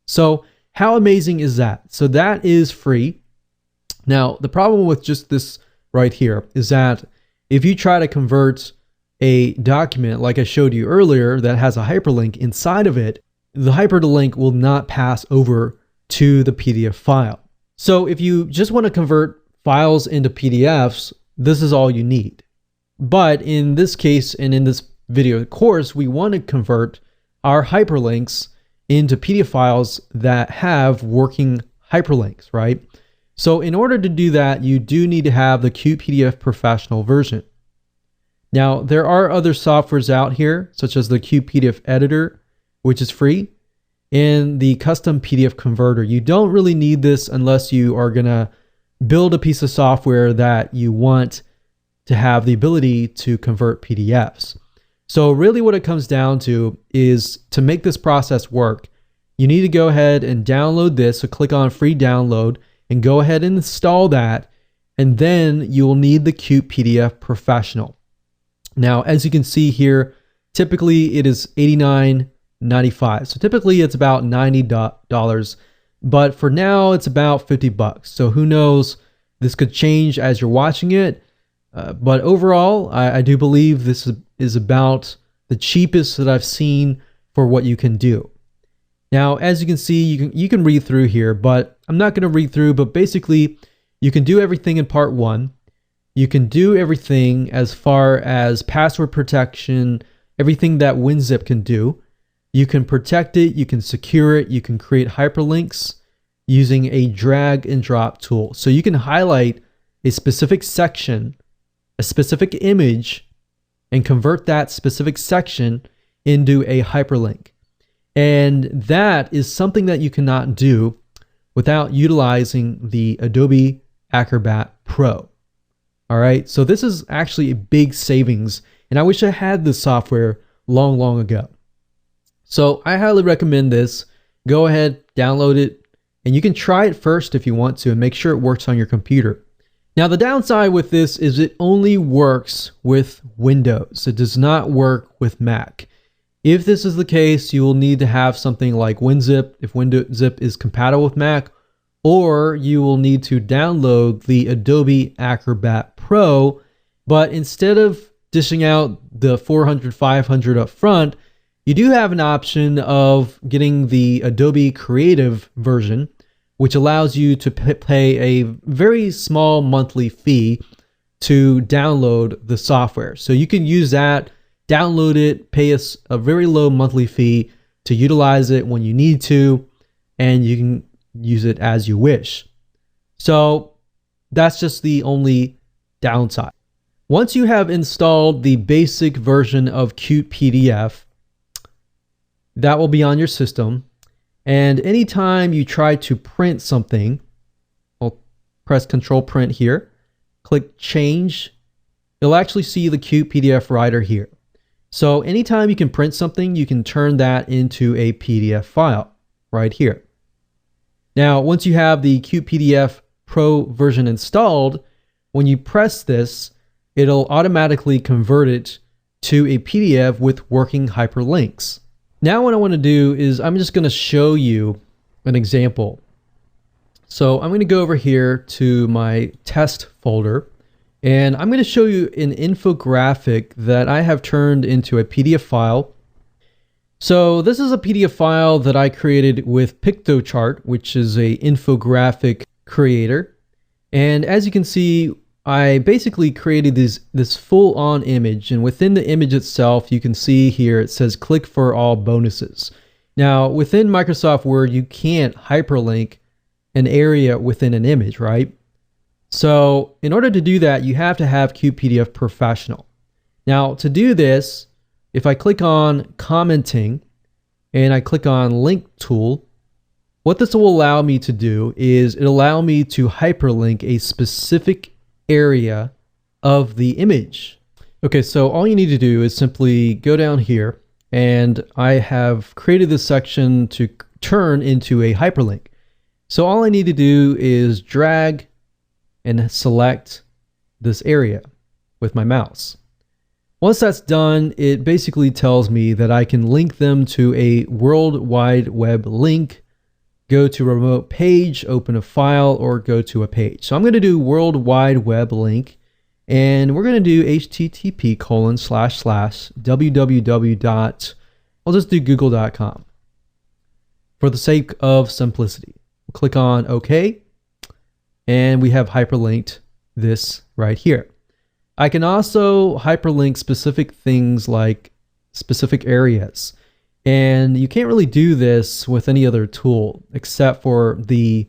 So how amazing is that? So that is free. Now, the problem with just this right here is that if you try to convert a document like I showed you earlier that has a hyperlink inside of it, the hyperlink will not pass over to the PDF file. So if you just want to convert files into PDFs, this is all you need. But in this case, and in this video course, we want to convert our hyperlinks into PDF files that have working hyperlinks, right? So in order to do that, you do need to have the Qt PDF Professional version. Now, there are other softwares out here, such as the Qt PDF Editor, which is free. in the custom PDF converter. You don't really need this unless you are going to build a piece of software that you want to have the ability to convert PDFs. So really what it comes down to is, to make this process work, you need to go ahead and download this. So click on free download and go ahead and install that. And then you will need the Qt PDF Professional. Now, as you can see here, typically it is $89.95. So typically it's about $90, but for now it's about $50. So who knows, this could change as you're watching it. But overall, I do believe this is about the cheapest that I've seen for what you can do. Now, as you can see, you can read through here, but I'm not going to read through, but basically you can do everything in part 1. You can do everything as far as password protection, everything that WinZip can do. You can protect it, you can secure it, you can create hyperlinks using a drag and drop tool. So you can highlight a specific section, a specific image, and convert that specific section into a hyperlink. And that is something that you cannot do without utilizing the Adobe Acrobat Pro. All right, so this is actually a big savings, and I wish I had this software long ago. So I highly recommend this. Go ahead, download it, and you can try it first if you want to and make sure it works on your computer. Now, the downside with this is it only works with Windows. It does not work with Mac. If this is the case, you will need to have something like WinZip if WinZip is compatible with Mac, or you will need to download the Adobe Acrobat Pro. But instead of dishing out the $400, $500 up front, you do have an option of getting the Adobe Creative version, which allows you to pay a very small monthly fee to download the software. So you can use that, download it, pay us a very low monthly fee to utilize it when you need to, and you can use it as you wish. So that's just the only downside. Once you have installed the basic version of Qt PDF, that will be on your system. And anytime you try to print something, I'll press Control Print here, click Change, you'll actually see the Qt PDF Writer here. So anytime you can print something, you can turn that into a PDF file right here. Now, once you have the Qt PDF Pro version installed, when you press this, it'll automatically convert it to a PDF with working hyperlinks. Now what I want to do is I'm just going to show you an example. So I'm going to go over here to my test folder, and I'm going to show you an infographic that I have turned into a PDF file. So this is a PDF file that I created with Piktochart, which is a infographic creator. And as you can see, I basically created this full-on image, and within the image itself, you can see here it says click for all bonuses. Now, within Microsoft Word, you can't hyperlink an area within an image, right? So in order to do that, you have to have Qt PDF Professional. Now, to do this, if I click on commenting and I click on link tool, what this will allow me to do is it'll allow me to hyperlink a specific area of the image. Okay, so all you need to do is simply go down here, and I have created this section to turn into a hyperlink. So all I need to do is drag and select this area with my mouse. Once that's done, it basically tells me that I can link them to a World Wide Web link, go to a remote page, open a file, or go to a page. So I'm going to do World Wide Web link, and we're going to do http://www. I'll just do google.com for the sake of simplicity. Click on OK, and we have hyperlinked this right here. I can also hyperlink specific things like specific areas. And you can't really do this with any other tool except for the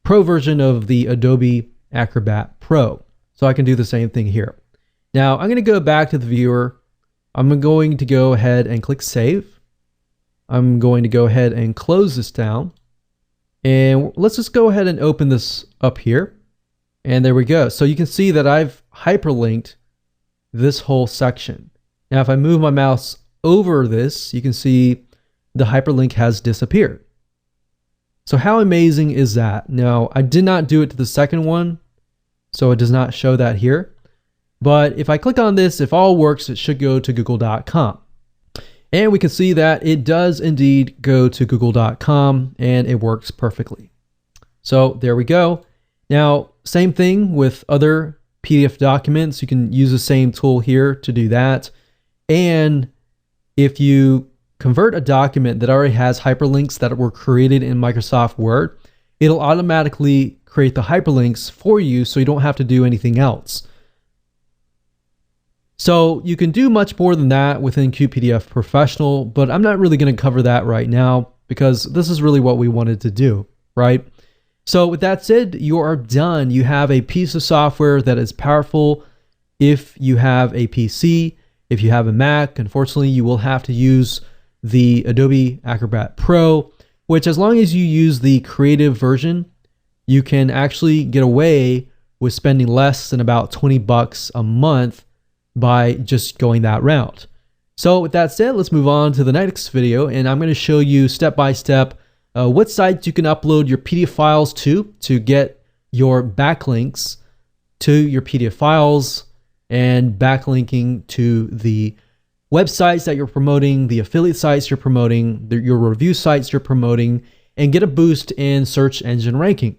Pro version of the Adobe Acrobat Pro. So I can do the same thing here. Now I'm going to go back to the viewer. I'm going to go ahead and click Save. I'm going to go ahead and close this down. And let's just go ahead and open this up here. And there we go. So you can see that I've hyperlinked this whole section. Now, if I move my mouse over this, you can see the hyperlink has disappeared. So how amazing is that? Now, I did not do it to the second one, so it does not show that here. But if I click on this, if all works, it should go to google.com. And we can see that it does indeed go to google.com and it works perfectly. So there we go. Now, same thing with other PDF documents. You can use the same tool here to do that. And if you convert a document that already has hyperlinks that were created in Microsoft Word, it'll automatically create the hyperlinks for you so you don't have to do anything else. So you can do much more than that within QPDF Professional, but I'm not really going to cover that right now because this is really what we wanted to do, right? So with that said, you are done. You have a piece of software that is powerful if you have a PC. If you have a Mac, unfortunately, you will have to use the Adobe Acrobat Pro, which as long as you use the creative version, you can actually get away with spending less than about $20 a month by just going that route. So with that said, let's move on to the next video, and I'm going to show you step by step what sites you can upload your PDF files to get your backlinks to your PDF files and backlinking to the websites that you're promoting, the affiliate sites you're promoting, your review sites you're promoting, and get a boost in search engine ranking.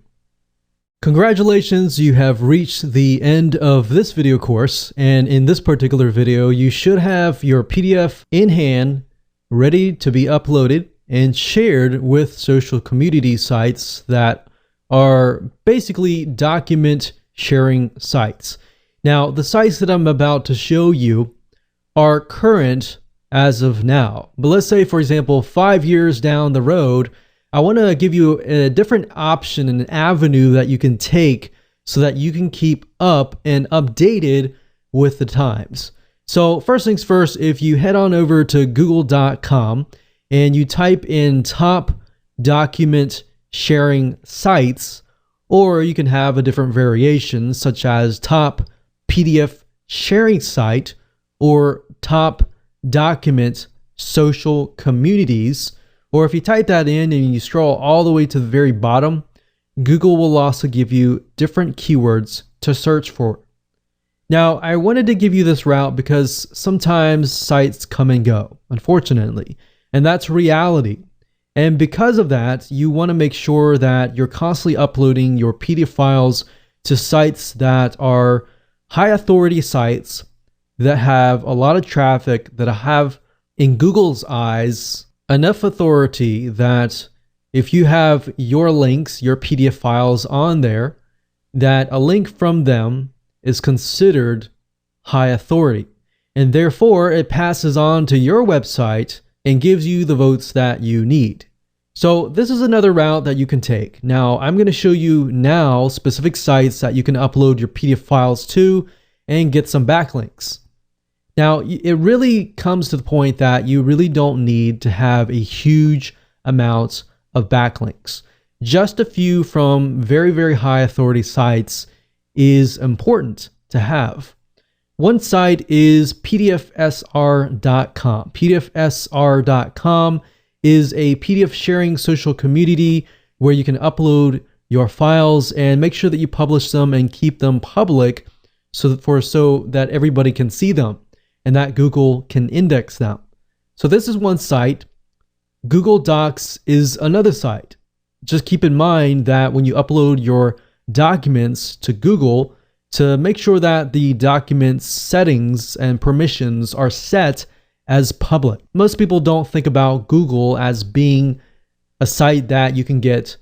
Congratulations, you have reached the end of this video course, and in this particular video, you should have your PDF in hand, ready to be uploaded and shared with social community sites that are basically document sharing sites. Now, the sites that I'm about to show you are current as of now, but let's say, for example, 5 years down the road, I want to give you a different option and an avenue that you can take so that you can keep up and updated with the times. So first things first, if you head on over to google.com and you type in top document sharing sites, or you can have a different variation such as top PDF sharing site or top document social communities. Or if you type that in and you scroll all the way to the very bottom, Google will also give you different keywords to search for. Now, I wanted to give you this route because sometimes sites come and go, unfortunately, and that's reality. And because of that, you want to make sure that you're constantly uploading your PDF files to sites that are high authority sites that have a lot of traffic, that have, in Google's eyes, enough authority that if you have your links, your PDF files on there, that a link from them is considered high authority. And therefore, it passes on to your website and gives you the votes that you need. So this is another route that you can take. Now, I'm going to show you now specific sites that you can upload your PDF files to and get some backlinks. Now, it really comes to the point that you really don't need to have a huge amount of backlinks. Just a few from very, very high authority sites is important to have. One site is pdfsr.com. pdfsr.com is a PDF sharing social community where you can upload your files and make sure that you publish them and keep them public so that everybody can see them and that Google can index them. So this is one site. Google Docs is another site. Just keep in mind that when you upload your documents to Google, to make sure that the document settings and permissions are set as public. Most people don't think about Google as being a site that you can get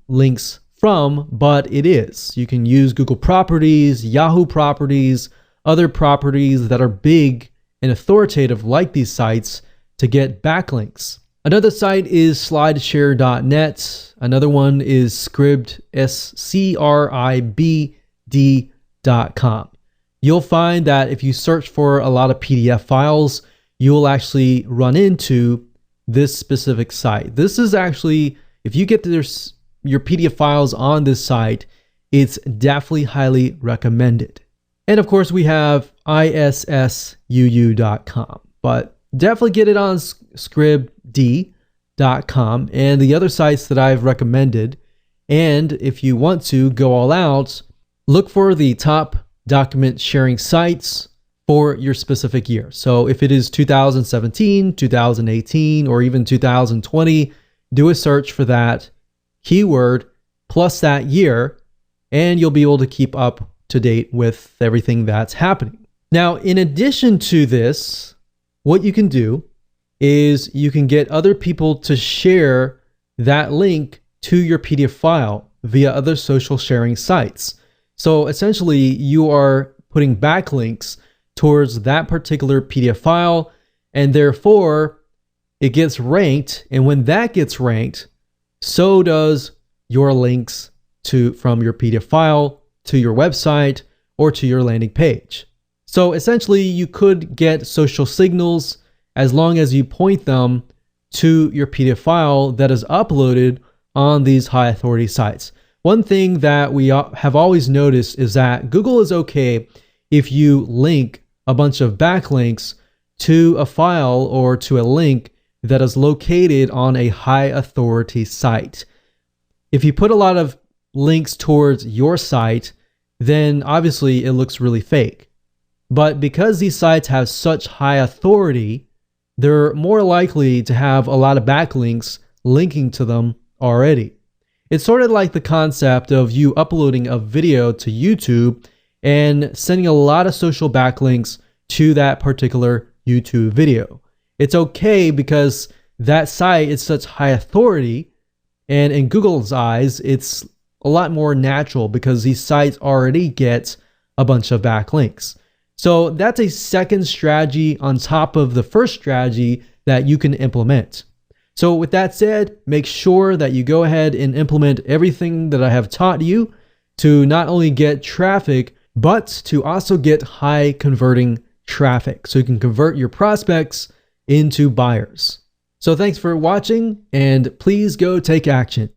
links from, but it is. You can use Google properties, Yahoo properties, other properties that are big and authoritative like these sites to get backlinks. Another site is slideshare.net. Another one is Scribd, SCRIBD.com. You'll find that if you search for a lot of PDF files, you'll actually run into this specific site. This is actually, if you get your PDF files on this site, it's definitely highly recommended. And of course, we have issuu.com, but definitely get it on scribd.com and the other sites that I've recommended. And if you want to go all out, look for the top document sharing sites for your specific year. So if it is 2017, 2018, or even 2020, do a search for that keyword plus that year, and you'll be able to keep up to date with everything that's happening. Now, in addition to this, what you can do is you can get other people to share that link to your PDF file via other social sharing sites. So essentially, you are putting backlinks towards that particular PDF file, and therefore it gets ranked. And when that gets ranked, so does your links from your PDF file to your website or to your landing page. So essentially, you could get social signals as long as you point them to your PDF file that is uploaded on these high authority sites. One thing that we have always noticed is that Google is okay if you link a bunch of backlinks to a file or to a link that is located on a high authority site. If you put a lot of links towards your site, then obviously it looks really fake. But because these sites have such high authority, they're more likely to have a lot of backlinks linking to them already. It's sort of like the concept of you uploading a video to YouTube and sending a lot of social backlinks to that particular YouTube video. It's okay because that site is such high authority, and in Google's eyes, it's a lot more natural because these sites already get a bunch of backlinks. So that's a second strategy on top of the first strategy that you can implement. So with that said, make sure that you go ahead and implement everything that I have taught you to not only get traffic, but to also get high converting traffic so you can convert your prospects into buyers. So thanks for watching, and please go take action.